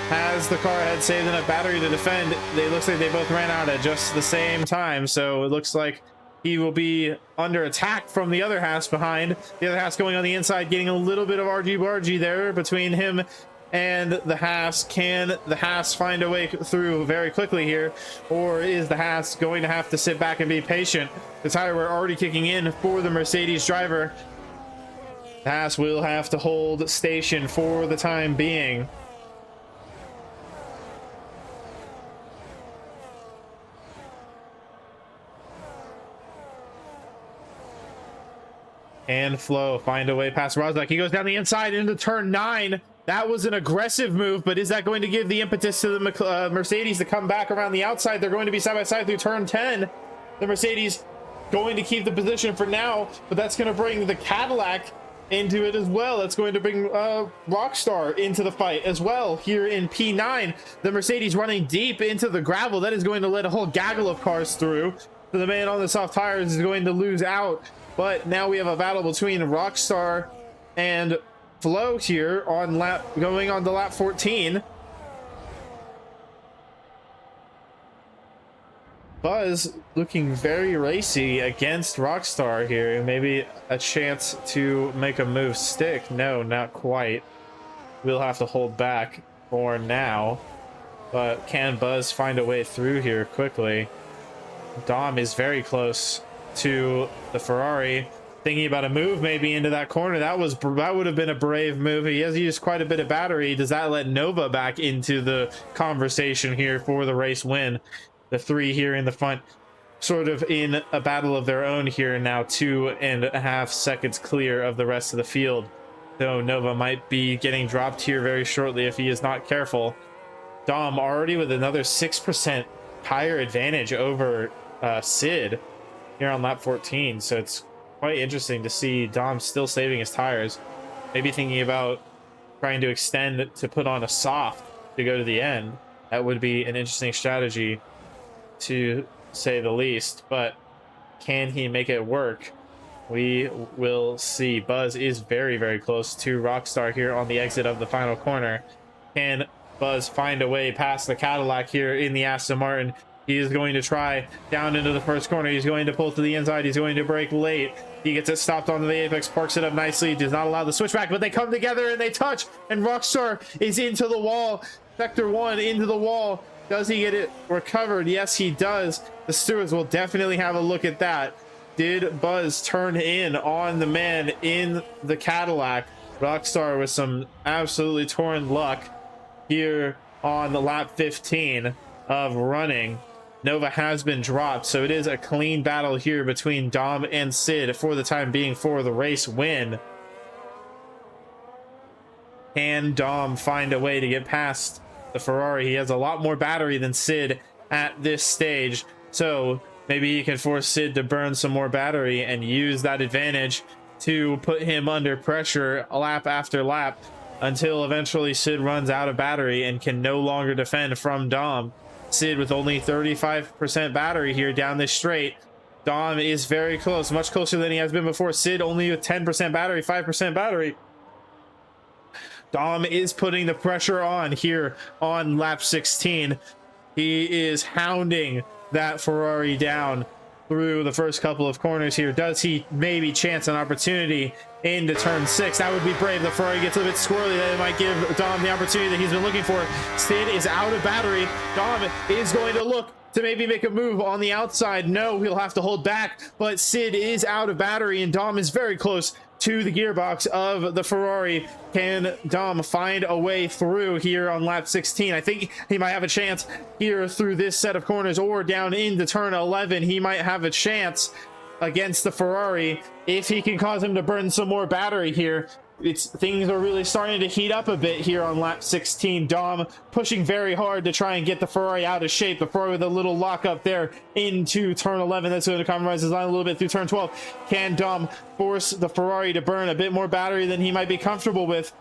Has the car ahead saved enough battery to defend? It looks like they both ran out at just the same time, so it looks like he will be under attack from the other Haas behind. The other Haas going on the inside, getting a little bit of argy-bargy there between him and the Haas. Can the Haas find a way through very quickly here, or is the Haas going to have to sit back and be patient? The tire wear already kicking in for the Mercedes driver. The Haas will have to hold station for the time being. And Flo find a way past Razak. He goes down the inside into turn 9. That was an aggressive move, but is that going to give the impetus to the Mercedes to come back around the outside? They're going to be side by side through turn 10. The Mercedes going to keep the position for now, but that's going to bring the Cadillac into it as well. That's going to bring Rockstar into the fight as well here in P9. The Mercedes running deep into the gravel. That is going to let a whole gaggle of cars through. So the man on the soft tires is going to lose out. But now we have a battle between Rockstar and Flo here on going on to lap 14. Buzz looking very racy against Rockstar here. Maybe a chance to make a move stick. No, not quite. We'll have to hold back for now. But can Buzz find a way through here quickly? Dom is very close to the Ferrari. Thinking about a move maybe into that corner. That would have been a brave move. He has used quite a bit of battery. Does that let Nova back into the conversation here for the race win? The three here in the front, sort of in a battle of their own here now, 2.5 seconds clear of the rest of the field. So Nova might be getting dropped here very shortly if he is not careful. Dom already with another 6% tire advantage over Sid here on lap 14. So it's quite interesting to see Dom still saving his tires. Maybe thinking about trying to extend to put on a soft to go to the end. That would be an interesting strategy, to say the least, but can he make it work? We will see. Buzz is very, very close to Rockstar here on the exit of the final corner. Can Buzz find a way past the Cadillac here in the Aston Martin? He is going to try down into the first corner. He's going to pull to the inside. He's going to brake late. He gets it stopped onto the apex, parks it up nicely, does not allow the switchback, but they come together and they touch, and Rockstar is into the wall. Sector 1 into the wall. Does he get it recovered? Yes, he does. The stewards will definitely have a look at that. Did Buzz turn in on the man in the Cadillac? Rockstar with some absolutely torn luck here on the lap 15 of running. Nova has been dropped, so it is a clean battle here between Dom and Sid for the time being for the race win. Can Dom find a way to get past the Ferrari? He has a lot more battery than Sid at this stage, so maybe he can force Sid to burn some more battery and use that advantage to put him under pressure lap after lap until eventually Sid runs out of battery and can no longer defend from Dom. Sid with only 35% battery here down this straight. Dom is very close, much closer than he has been before. Sid only with 10% battery, 5% battery. Dom is putting the pressure on here on lap 16. He is hounding that Ferrari down through the first couple of corners here. Does he maybe chance an opportunity into turn 6? That would be brave. The Ferrari gets a bit squirrely. That might give Dom the opportunity that he's been looking for. Sid is out of battery. Dom is going to look to maybe make a move on the outside. No, he'll have to hold back, but Sid is out of battery and Dom is very close to the gearbox of the Ferrari. Can Dom find a way through here on lap 16? I think he might have a chance here through this set of corners, or down into turn 11. He might have a chance against the Ferrari if he can cause him to burn some more battery here. Things are really starting to heat up a bit here on lap 16. Dom pushing very hard to try and get the Ferrari out of shape. The Ferrari with a little lock up there into turn 11. That's going to compromise his line a little bit through turn 12. Can Dom force the Ferrari to burn a bit more battery than he might be comfortable with?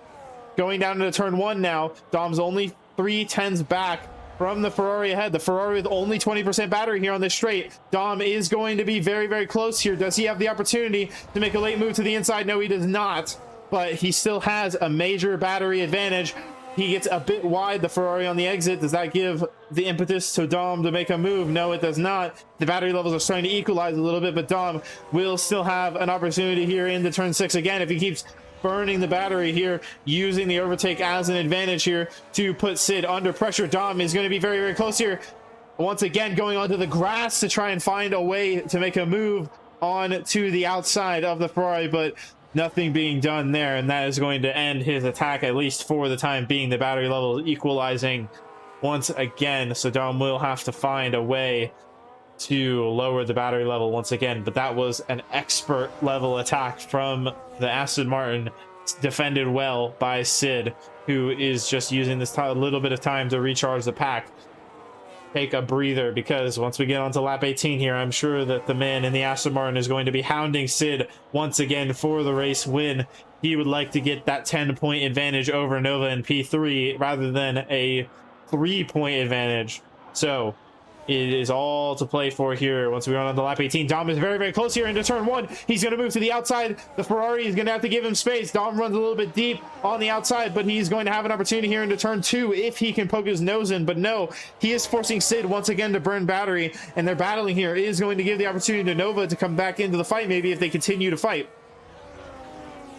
Going down into turn 1 now. Dom's only 3/10s back from the Ferrari ahead. The Ferrari with only 20% battery here on this straight. Dom is going to be very, very close here. Does he have the opportunity to make a late move to the inside? No, he does not. But he still has a major battery advantage. He gets a bit wide, the Ferrari on the exit. Does that give the impetus to Dom to make a move? No, it does not. The battery levels are starting to equalize a little bit, but Dom will still have an opportunity here into turn 6 again if he keeps burning the battery here, using the overtake as an advantage here to put Sid under pressure. Dom is going to be very, very close here. Once again, going onto the grass to try and find a way to make a move on to the outside of the Ferrari, but nothing being done there, and that is going to end his attack, at least for the time being. The battery level equalizing once again, so Dom will have to find a way to lower the battery level once again. But that was an expert level attack from the Aston Martin, defended well by Sid, who is just using this little bit of time to recharge the pack, take a breather, because once we get onto lap 18 here, I'm sure that the man in the Aston Martin is going to be hounding Sid once again for the race win. He would like to get that 10-point advantage over Nova in P3 rather than a 3-point advantage. So it is all to play for here once we run on the lap 18. Dom is very, very close here into turn 1. He's going to move to the outside. The Ferrari is going to have to give him space. Dom runs a little bit deep on the outside, but he's going to have an opportunity here into turn 2 if he can poke his nose in. But no, he is forcing Sid once again to burn battery, and they're battling here. It is going to give the opportunity to Nova to come back into the fight, maybe, if they continue to fight.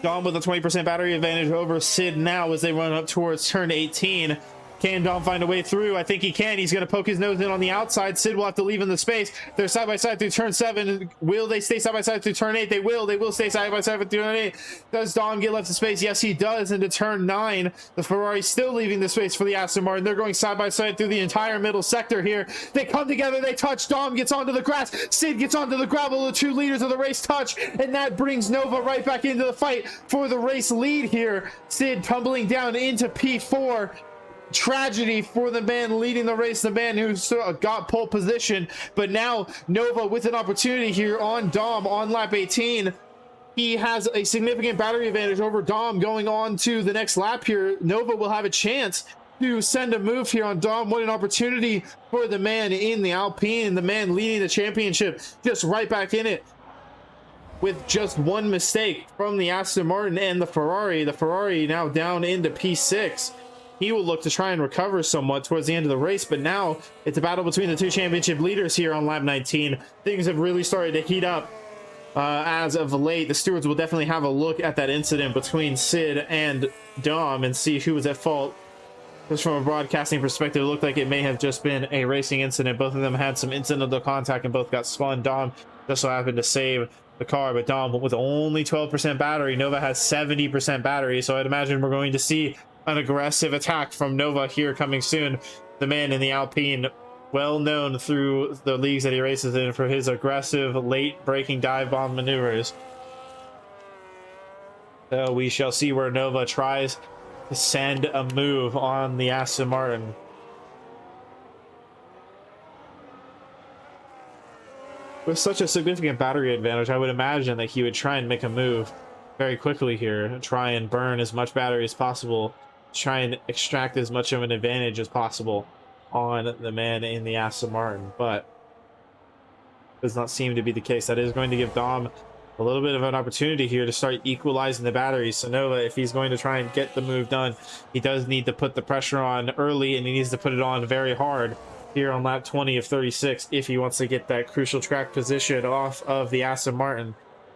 Dom with a 20% battery advantage over Sid now as they run up towards turn 18. Can Dom find a way through? I think he can. He's going to poke his nose in on the outside. Sid will have to leave in the space. They're side by side through turn 7. Will they stay side by side through turn 8? They will. They will stay side by side through turn 8. Does Dom get left in space? Yes, he does. Into turn 9, the Ferrari still leaving the space for the Aston Martin. They're going side by side through the entire middle sector here. They come together. They touch. Dom gets onto the grass. Sid gets onto the gravel. The 2 leaders of the race touch, and that brings Nova right back into the fight for the race lead here. Sid tumbling down into P4. Tragedy for the man leading the race, the man who got pole position. But now Nova with an opportunity here on Dom on lap 18. He has a significant battery advantage over Dom going on to the next lap here. Nova will have a chance to send a move here on Dom. What an opportunity for the man in the Alpine, the man leading the championship, just right back in it with just one mistake from the Aston Martin and the Ferrari. The Ferrari now down into P6. He will look to try and recover somewhat towards the end of the race, but now it's a battle between the 2 championship leaders here on lap 19. Things have really started to heat up as of late. The stewards will definitely have a look at that incident between Sid and Dom and see who was at fault. Just from a broadcasting perspective, it looked like it may have just been a racing incident. Both of them had some incidental contact and both got spun. Dom just so happened to save the car, but Dom with only 12% battery. Nova has 70% battery, so I'd imagine we're going to see an aggressive attack from Nova here coming soon. The man in the Alpine, well known through the leagues that he races in for his aggressive late braking dive bomb maneuvers. So we shall see where Nova tries to send a move on the Aston Martin. With such a significant battery advantage, I would imagine that he would try and make a move very quickly here, try and burn as much battery as possible, try and extract as much of an advantage as possible on the man in the Aston Martin, but does not seem to be the case. That is going to give Dom a little bit of an opportunity here to start equalizing the batteries. So Nova, if he's going to try and get the move done, he does need to put the pressure on early, and he needs to put it on very hard here on lap 20 of 36 if he wants to get that crucial track position off of the Aston Martin.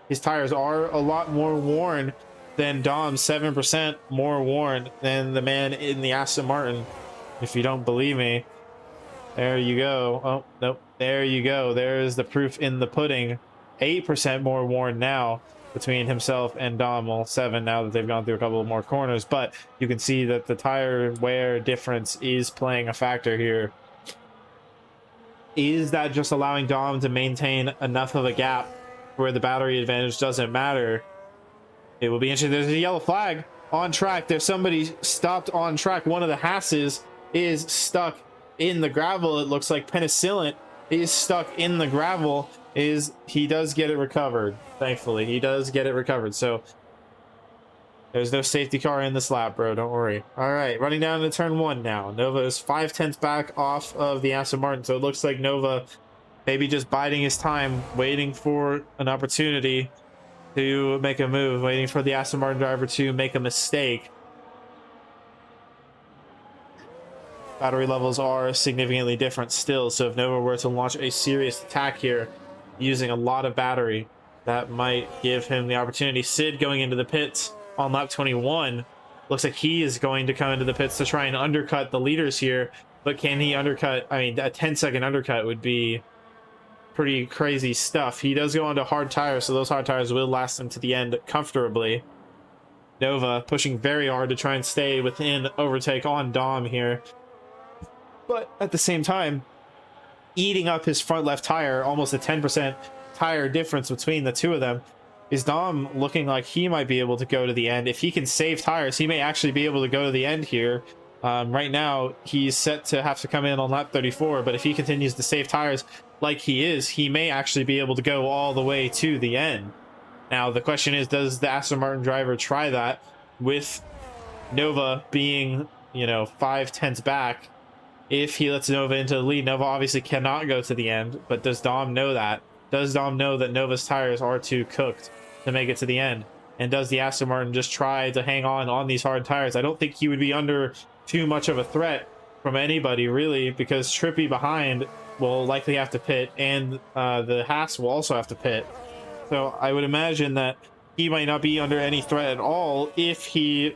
His tires are a lot more worn than Dom's, 7% more worn than the man in the Aston Martin. If you don't believe me, there you go. Oh, nope. There you go. There's the proof in the pudding. 8% more worn now between himself and Dom. Well, 7 now that they've gone through a couple of more corners, but you can see that the tire wear difference is playing a factor here. Is that just allowing Dom to maintain enough of a gap where the battery advantage doesn't matter? It will be interesting. There's a yellow flag on track. There's somebody stopped on track. One of the Hasses is stuck in the gravel. It looks like Penicillin is stuck in the gravel. He does get it recovered. Thankfully, he does get it recovered. So there's no safety car in this lap, bro. Don't worry. All right, running down to turn 1 now. Nova is 5/10 back off of the Aston Martin. So it looks like Nova maybe just biding his time, waiting for an opportunity to make a move, waiting for the Aston Martin driver to make a mistake. Battery levels are significantly different still, so if Nova were to launch a serious attack here using a lot of battery, that might give him the opportunity. Sid going into the pits on lap 21. Looks like he is going to come into the pits to try and undercut the leaders here, but can he undercut? I mean, a 10-second undercut would be pretty crazy stuff. He does go onto hard tires, so those hard tires will last him to the end comfortably. Nova pushing very hard to try and stay within overtake on Dom here, but at the same time eating up his front left tire. Almost a 10% tire difference between the two of them. Is Dom looking like he might be able to go to the end? If he can save tires, he may actually be able to go to the end here. Right now he's set to have to come in on lap 34, but if he continues to save tires like he is, he may actually be able to go all the way to the end. Now the question is, does the Aston Martin driver try that with Nova being, you know, 5/10 back if he lets Nova into the lead. Nova obviously cannot go to the end, but does Dom know that? Does Dom know that Nova's tires are too cooked to make it to the end? And does the Aston Martin just try to hang on these hard tires? I don't think he would be under too much of a threat from anybody, really, because Trippy behind will likely have to pit, and the Haas will also have to pit. So I would imagine that he might not be under any threat at all if he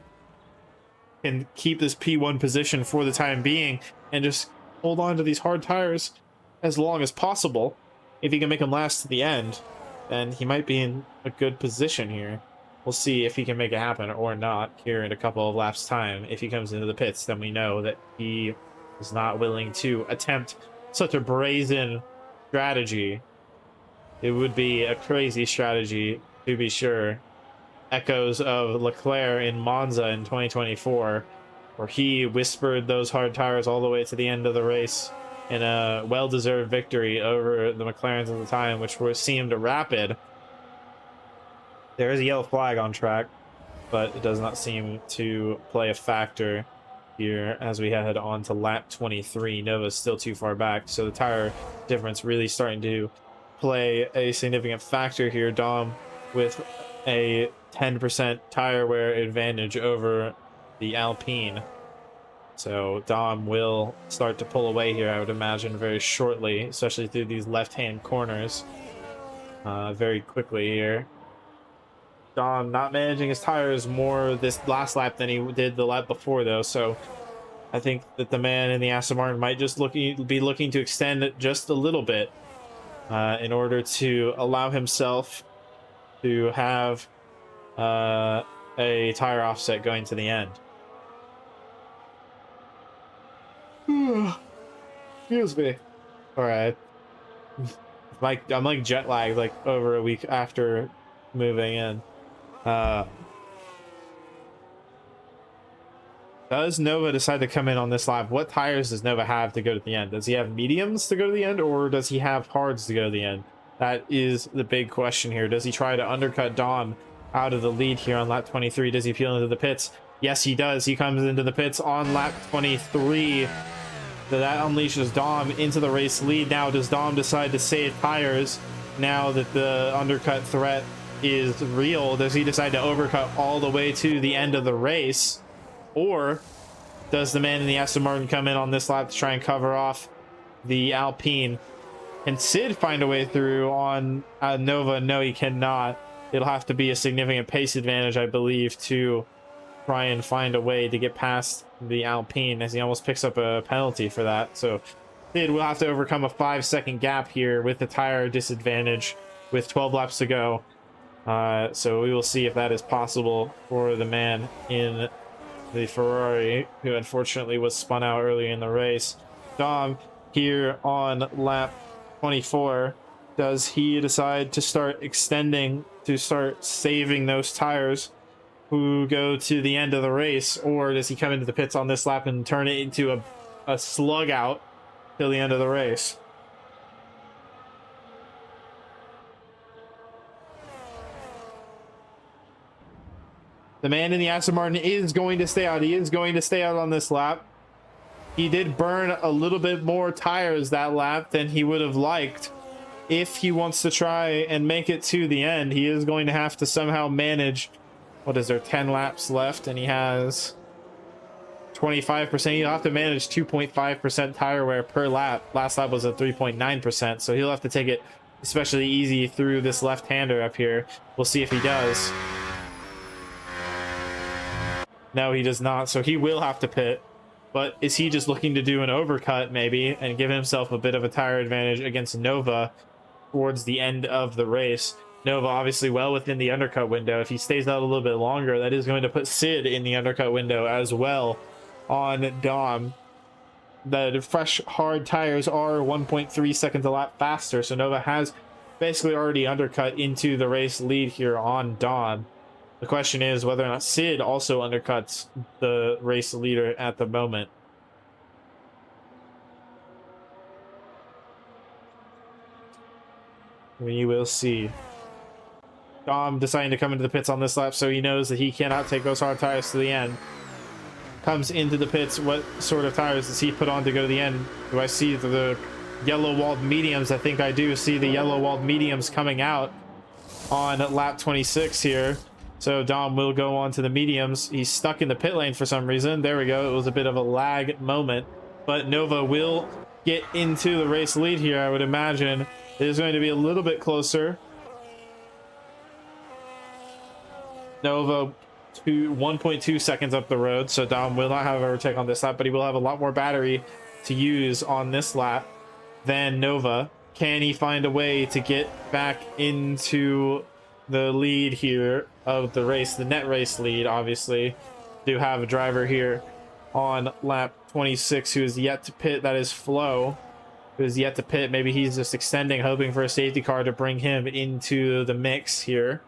can keep this P1 position for the time being and just hold on to these hard tires as long as possible. If he can make them last to the end, then he might be in a good position here. We'll see if he can make it happen or not here in a couple of laps time. If he comes into the pits, then we know that he is not willing to attempt such a brazen strategy. It would be a crazy strategy, to be sure. Echoes of Leclerc in Monza in 2024, where he whispered those hard tires all the way to the end of the race in a well-deserved victory over the McLarens at the time, which seemed rapid. There is a yellow flag on track, but it does not seem to play a factor here as we head on to lap 23. Nova's still too far back, so the tire difference really starting to play a significant factor here. Dom with a 10% tire wear advantage over the Alpine. So Dom will start to pull away here, I would imagine, very shortly, especially through these left-hand corners very quickly here. Dom not managing his tires more this last lap than he did the lap before, though, so I think that the man in the Aston Martin might just be looking to extend it just a little bit in order to allow himself to have a tire offset going to the end. Excuse me. All right. I'm like jet lagged, like over a week after moving in. Does Nova decide to come in on this lap? What tires does Nova have to go to the end? Does he have mediums to go to the end, or does he have hards to go to the end? That is the big question here. Does he try to undercut Dom out of the lead here on lap 23? Does he peel into the pits? Yes, he does. He comes into the pits on lap 23. So that unleashes Dom into the race lead. Now, does Dom decide to save tires now that the undercut threat is real? Does he decide to overcut all the way to the end of the race? Or does the man in the Aston Martin come in on this lap to try and cover off the Alpine? Can Sid find a way through on Nova? No, he cannot. It'll have to be a significant pace advantage, I believe, to try and find a way to get past the Alpine, as he almost picks up a penalty for that. So Sid will have to overcome a 5-second gap here with the tire disadvantage with 12 laps to go. So we will see if that is possible for the man in the Ferrari, who unfortunately was spun out early in the race. Dom here on lap 24. Does he decide to start extending, to start saving those tires who go to the end of the race, or does he come into the pits on this lap and turn it into a slug out till the end of the race? The man in the Aston Martin is going to stay out. He is going to stay out on this lap. He did burn a little bit more tires that lap than he would have liked. If he wants to try and make it to the end, he is going to have to somehow manage. What is there, 10 laps left, and he has 25%. He'll have to manage 2.5% tire wear per lap. Last lap was at 3.9%, so he'll have to take it especially easy through this left-hander up here. We'll see if he does. No, he does not, so he will have to pit. But is he just looking to do an overcut, maybe, and give himself a bit of a tire advantage against Nova towards the end of the race? Nova obviously well within the undercut window. If he stays out a little bit longer, that is going to put Sid in the undercut window as well on Dom. The fresh hard tires are 1.3 seconds a lap faster, so Nova has basically already undercut into the race lead here on Dom. The question is whether or not Sid also undercuts the race leader at the moment. We will see. Dom deciding to come into the pits on this lap, so he knows that he cannot take those hard tires to the end. comes into the pits. What sort of tires does he put on to go to the end? Do I see the yellow walled mediums? I think I do see the yellow walled mediums coming out on lap 26 here. So Dom will go on to the mediums. He's stuck in the pit lane for some reason. There we go. It was a bit of a lag moment, but Nova will get into the race lead here. I would imagine it is going to be a little bit closer. Nova 1.2 seconds up the road, so Dom will not have overtake on this lap, but he will have a lot more battery to use on this lap than Nova. Can he find a way to get back into the lead here of the race, the net race lead? Obviously, do have a driver here on lap 26 who is yet to pit. That is Flo, who is yet to pit. Maybe he's just extending, hoping for a safety car to bring him into the mix here.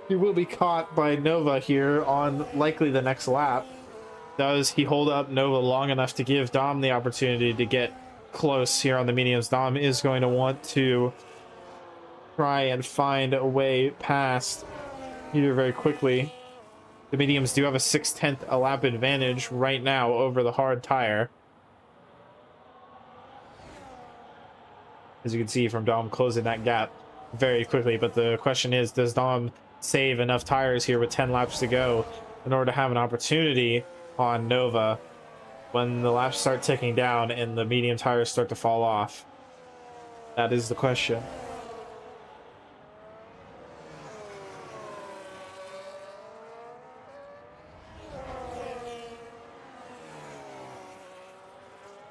He will be caught by Nova here on likely the next lap. Does he hold up Nova long enough to give Dom the opportunity to get close here on the mediums? Dom is going to want to try and find a way past here very quickly. The mediums do have a 6/10 a lap advantage right now over the hard tire, as you can see from Dom closing that gap very quickly. But the question is, does Dom save enough tires here with 10 laps to go in order to have an opportunity on Nova when the laps start ticking down and the medium tires start to fall off? That is the question.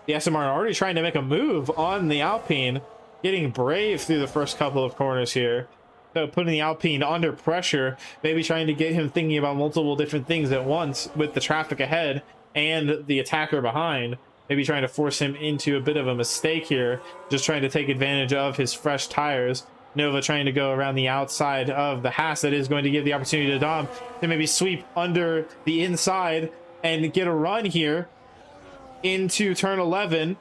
The SMR already trying to make a move on the Alpine, getting brave through the first couple of corners here. So putting the Alpine under pressure, maybe trying to get him thinking about multiple different things at once with the traffic ahead and the attacker behind. Maybe trying to force him into a bit of a mistake here, just trying to take advantage of his fresh tires. Nova trying to go around the outside of the Haas. That is going to give the opportunity to Dom to maybe sweep under the inside and get a run here into turn 11.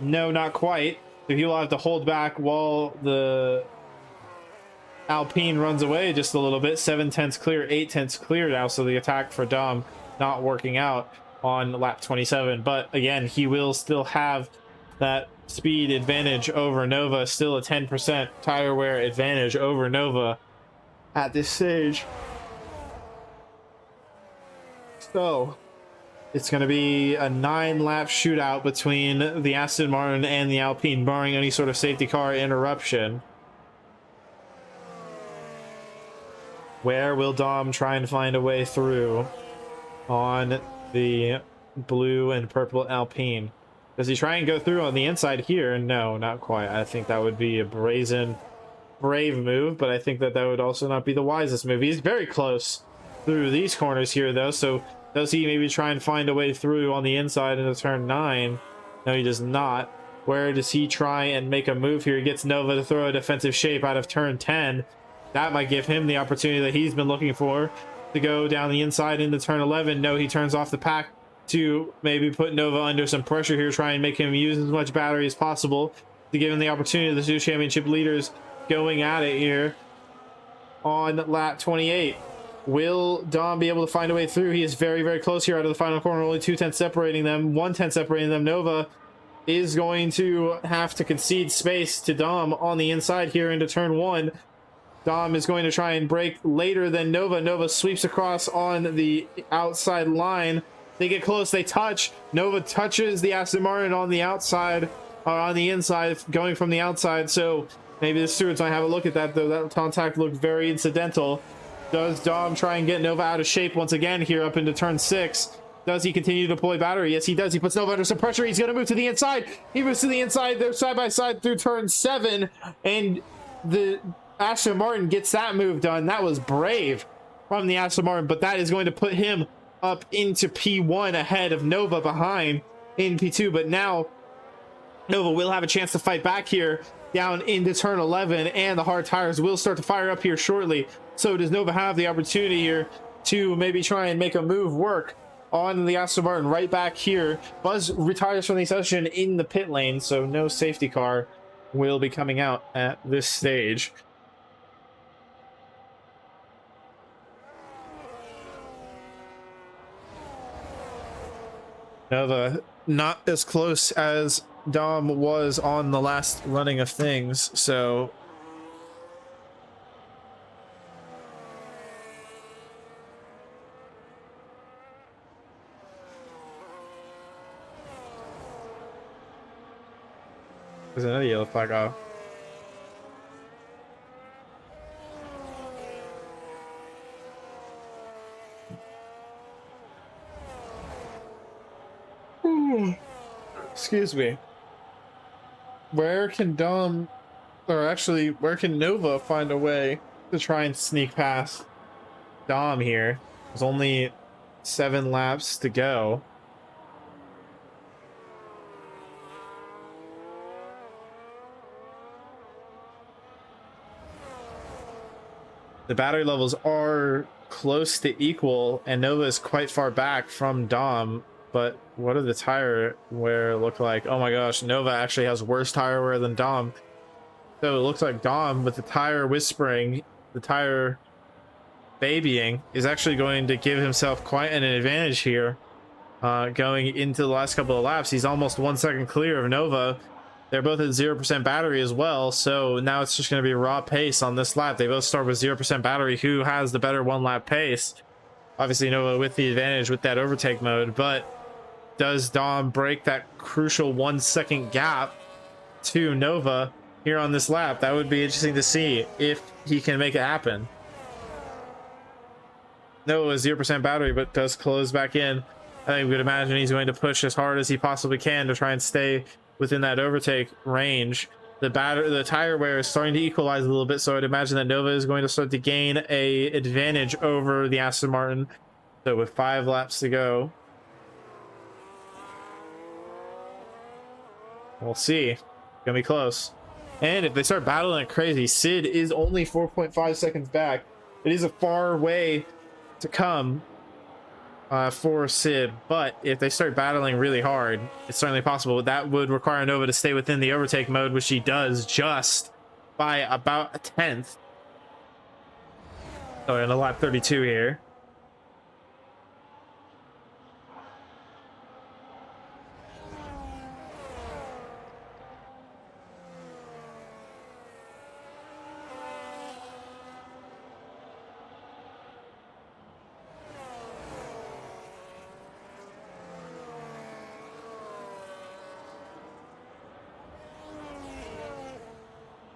No, not quite. So he will have to hold back while the Alpine runs away just a little bit. 7/10 clear, 8/10 clear now, so the attack for Dom not working out on lap 27. But again, he will still have that speed advantage over Nova, still a 10% tire wear advantage over Nova at this stage. So it's going to be a 9-lap shootout between the Aston Martin and the Alpine, barring any sort of safety car interruption. Where will Dom try and find a way through on the blue and purple Alpine? Does he try and go through on the inside here? No, not quite. I think that would be a brave move, but I think that would also not be the wisest move. He's very close through these corners here, though, so does he maybe try and find a way through on the inside into turn 9? No, he does not. Where does he try and make a move here? He gets Nova to throw a defensive shape out of turn 10. That might give him the opportunity that he's been looking for to go down the inside into turn 11. No, he turns off the pack to maybe put Nova under some pressure here, try and make him use as much battery as possible to give him the opportunity. The two championship leaders going at it here on lap 28. Will Dom be able to find a way through? He is very, very close here out of the final corner. Only 2/10 separating them, 1/10 separating them. Nova is going to have to concede space to Dom on the inside here into turn 1. Dom is going to try and break later than Nova. Nova sweeps across on the outside line. They get close, they touch. Nova touches the Aston Martin on the outside, or on the inside, going from the outside. So maybe the stewards might have a look at that, though. That contact looked very incidental. Does Dom try and get Nova out of shape once again here up into turn 6? Does he continue to deploy battery? Yes, he does. He puts Nova under some pressure. He's going to move to the inside. He moves to the inside. They're side by side through turn 7, and the Aston Martin gets that move done. That was brave from the Aston Martin, but that is going to put him up into P1 ahead of Nova behind in P2. But now Nova will have a chance to fight back here down into turn 11, and the hard tires will start to fire up here shortly. So does Nova have the opportunity here to maybe try and make a move work on the Aston Martin right back here? Buzz retires from the session in the pit lane, so no safety car will be coming out at this stage. Nova not as close as Dom was on the last running of things, so there's another yellow flag off. Excuse me. Where can Dom, or actually, where can Nova find a way to try and sneak past Dom here? There's only 7 laps to go. The battery levels are close to equal, and Nova is quite far back from Dom. But what do the tire wear look like? Oh my gosh, Nova actually has worse tire wear than Dom. So it looks like Dom, with the tire whispering, the tire babying, is actually going to give himself quite an advantage here. Going into the last couple of laps, he's almost 1 second clear of Nova. They're both at 0% battery as well, so now it's just going to be raw pace on this lap. They both start with 0% battery. Who has the better 1 lap pace? Obviously Nova with the advantage with that overtake mode, but does Dom break that crucial 1 second gap to Nova here on this lap? That would be interesting to see if he can make it happen. Nova is 0% battery, but does close back in. I think we would imagine he's going to push as hard as he possibly can to try and stay within that overtake range. The tire wear is starting to equalize a little bit, so I'd imagine that Nova is going to start to gain a advantage over the Aston Martin. So with 5 laps to go, we'll see. It's gonna be close. And if they start battling like crazy, Sid is only 4.5 seconds back. It is a far way to come for Sid, but if they start battling really hard, it's certainly possible. That would require Nova to stay within the overtake mode, which he does just by about a 10th. So in a lap 32 here.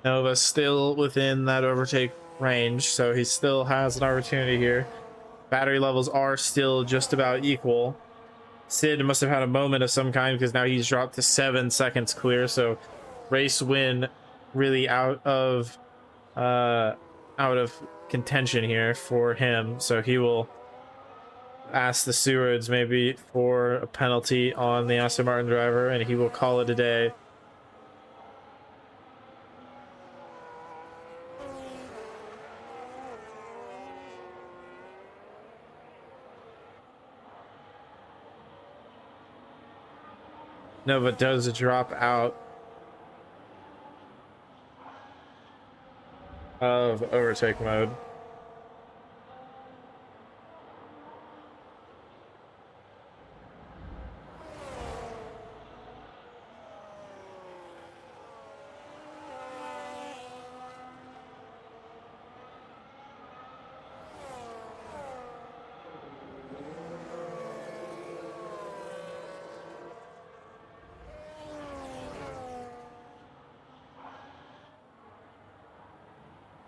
Nova still within that overtake range, so he still has an opportunity here. Battery levels are still just about equal. Sid must have had a moment of some kind because now he's dropped to 7 seconds clear, so race win really out of contention here for him. So he will ask the stewards maybe for a penalty on the Aston Martin driver, and he will call it a day. Nova does drop out of overtake mode.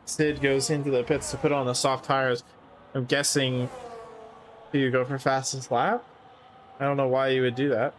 Sid goes into the pits to put on the soft tires. I'm guessing you go for fastest lap. I don't know why you would do that.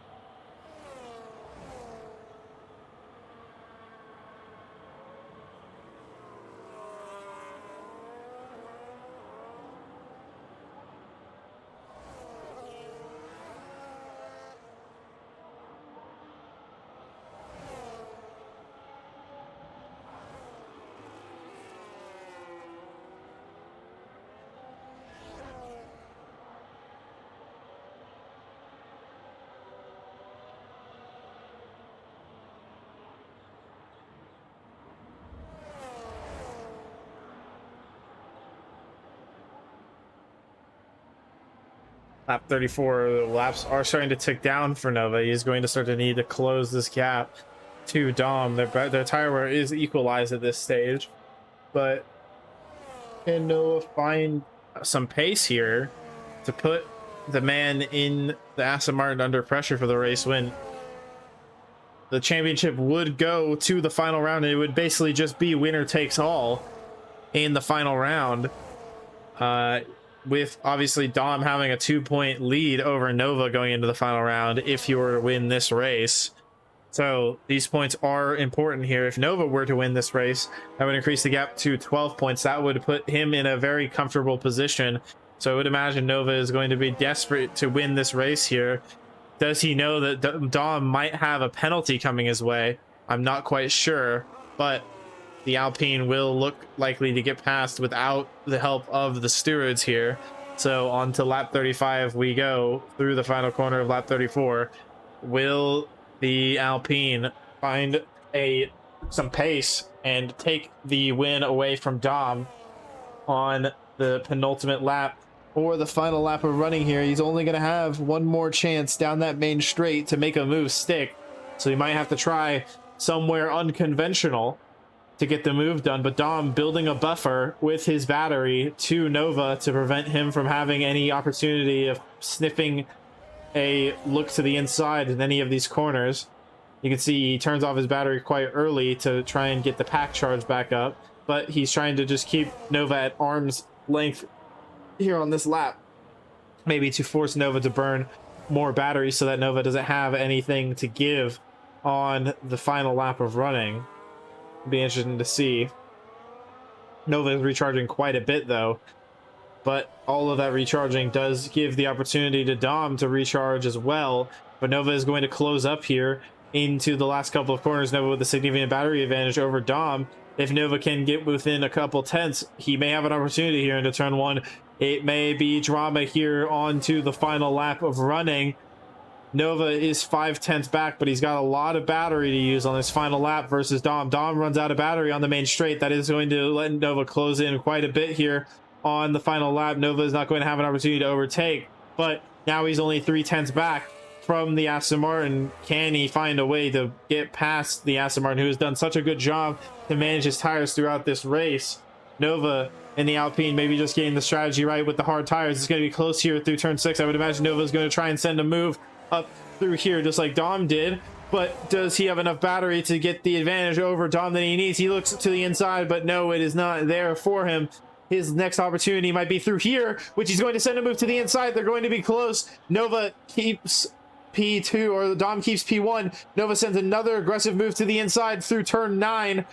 Lap 34, the laps are starting to tick down for Nova. He's going to start to need to close this gap to Dom. Their tire wear is equalized at this stage, but can Nova find some pace here to put the man in the Aston Martin under pressure for the race win? The championship would go to the final round, and it would basically just be winner takes all in the final round, with obviously Dom having a 2-point lead over Nova going into the final round if he were to win this race. So these points are important here. If Nova were to win this race, that would increase the gap to 12 points. That would put him in a very comfortable position. So I would imagine Nova is going to be desperate to win this race here. Does he know that Dom might have a penalty coming his way? I'm not quite sure, but the Alpine will look likely to get past without the help of the stewards here. So on to lap 35 we go, through the final corner of lap 34. Will the Alpine find some pace and take the win away from Dom on the penultimate lap, or the final lap of running here? He's only going to have one more chance down that main straight to make a move stick, so he might have to try somewhere unconventional to get the move done. But Dom building a buffer with his battery to Nova to prevent him from having any opportunity of sniffing a look to the inside in any of these corners. You can see he turns off his battery quite early to try and get the pack charge back up, but he's trying to just keep Nova at arm's length here on this lap, maybe to force Nova to burn more battery so that Nova doesn't have anything to give on the final lap of running. Be interesting to see. Nova is recharging quite a bit though, but all of that recharging does give the opportunity to Dom to recharge as well. But Nova is going to close up here into the last couple of corners. Nova with a significant battery advantage over Dom. If Nova can get within a couple tenths, he may have an opportunity here into turn one. It may be drama here onto the final lap of running. Nova is 5 tenths back, but he's got a lot of battery to use on this final lap versus Dom. Dom runs out of battery on the main straight. That is going to let Nova close in quite a bit here on the final lap. Nova is not going to have an opportunity to overtake, but now he's only 3 tenths back from the Aston Martin. Can he find a way to get past the Aston Martin, who has done such a good job to manage his tires throughout this race? Nova and the Alpine maybe just getting the strategy right with the hard tires. It's going to be close here through turn 6. I would imagine Nova is going to try and send a move up through here just like Dom did, but does he have enough battery to get the advantage over Dom that he needs? He looks to the inside, but no, it is not there for him. His next opportunity might be through here, which he's going to send a move to the inside. They're going to be close. Nova keeps P2, or Dom keeps P1. Nova sends another aggressive move to the inside through turn 9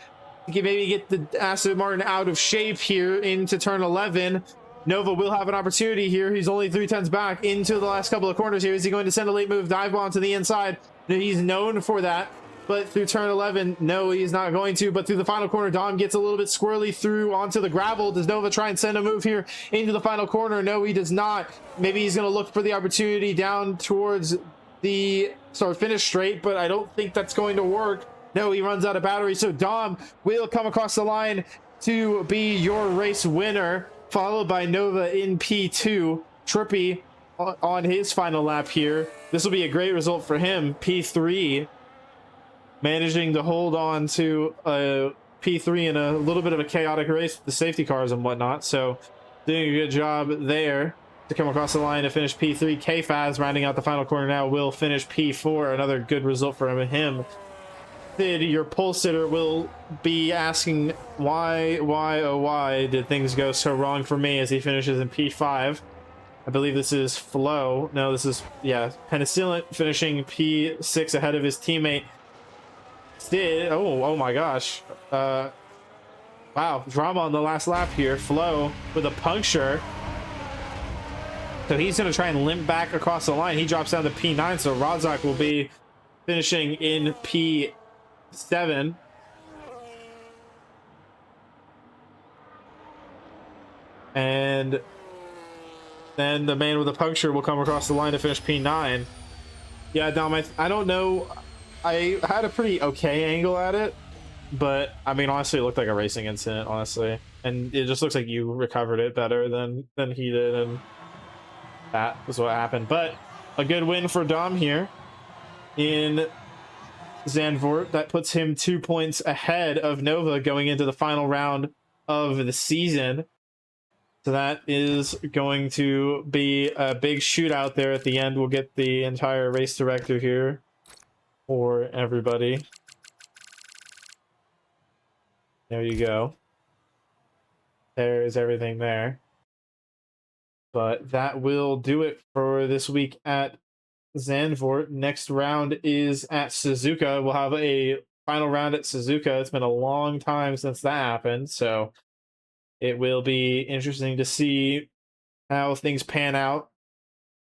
to maybe get the Aston Martin out of shape here into turn 11. Nova will have an opportunity here. He's only 3 tenths back into the last couple of corners here. Is he going to send a late move dive bomb to the inside? He's known for that, but through turn 11, no, he's not going to. But through the final corner, Dom gets a little bit squirrely through onto the gravel. Does Nova try and send a move here into the final corner? No, he does not. Maybe he's going to look for the opportunity down towards the start finish straight, but I don't think that's going to work. No, he runs out of battery, so Dom will come across the line to be your race winner, followed by Nova in P2. Trippy on his final lap here. This will be a great result for him. P3, managing to hold on to P3 in a little bit of a chaotic race with the safety cars and whatnot. So doing a good job there to come across the line to finish P3. K-Faz rounding out the final corner now will finish P4. Another good result for him. Sid, your pole sitter, will be asking why, oh why did things go so wrong for me, as he finishes in P5. I believe this is Flo. No, this is, yeah, Penicillin finishing P6 ahead of his teammate Sid. Oh my gosh. Wow, drama on the last lap here. Flo with a puncture. So he's going to try and limp back across the line. He drops down to P9, so Rodzak will be finishing in P7. And then the man with the puncture will come across the line to finish P9. Yeah, Dom, I don't know. I had a pretty okay angle at it, but I mean, honestly, it looked like a racing incident, honestly. And it just looks like you recovered it better than he did. And that was what happened. But a good win for Dom here in Zandvoort. That puts him 2 points ahead of Nova going into the final round of the season. So that is going to be a big shootout there at the end. We'll get the entire race director here for everybody. There you go. There's everything there. But that will do it for this week at Zandvoort. Next round is at Suzuka. We'll have a final round at Suzuka. It's been a long time since that happened, so it will be interesting to see how things pan out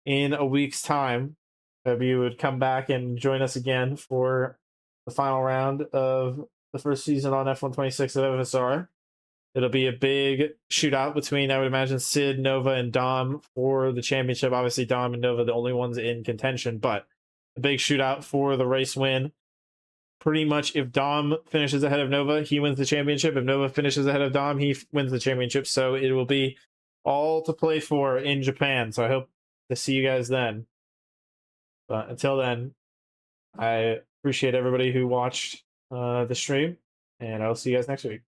in a week's time. If you would come back and join us again for the final round of the first season on F126 of FSR. It'll be a big shootout between, I would imagine, Sid, Nova, and Dom for the championship. Obviously, Dom and Nova the only ones in contention, but a big shootout for the race win. Pretty much, if Dom finishes ahead of Nova, he wins the championship. If Nova finishes ahead of Dom, he wins the championship. So it will be all to play for in Japan. So I hope to see you guys then. But until then, I appreciate everybody who watched the stream, and I'll see you guys next week.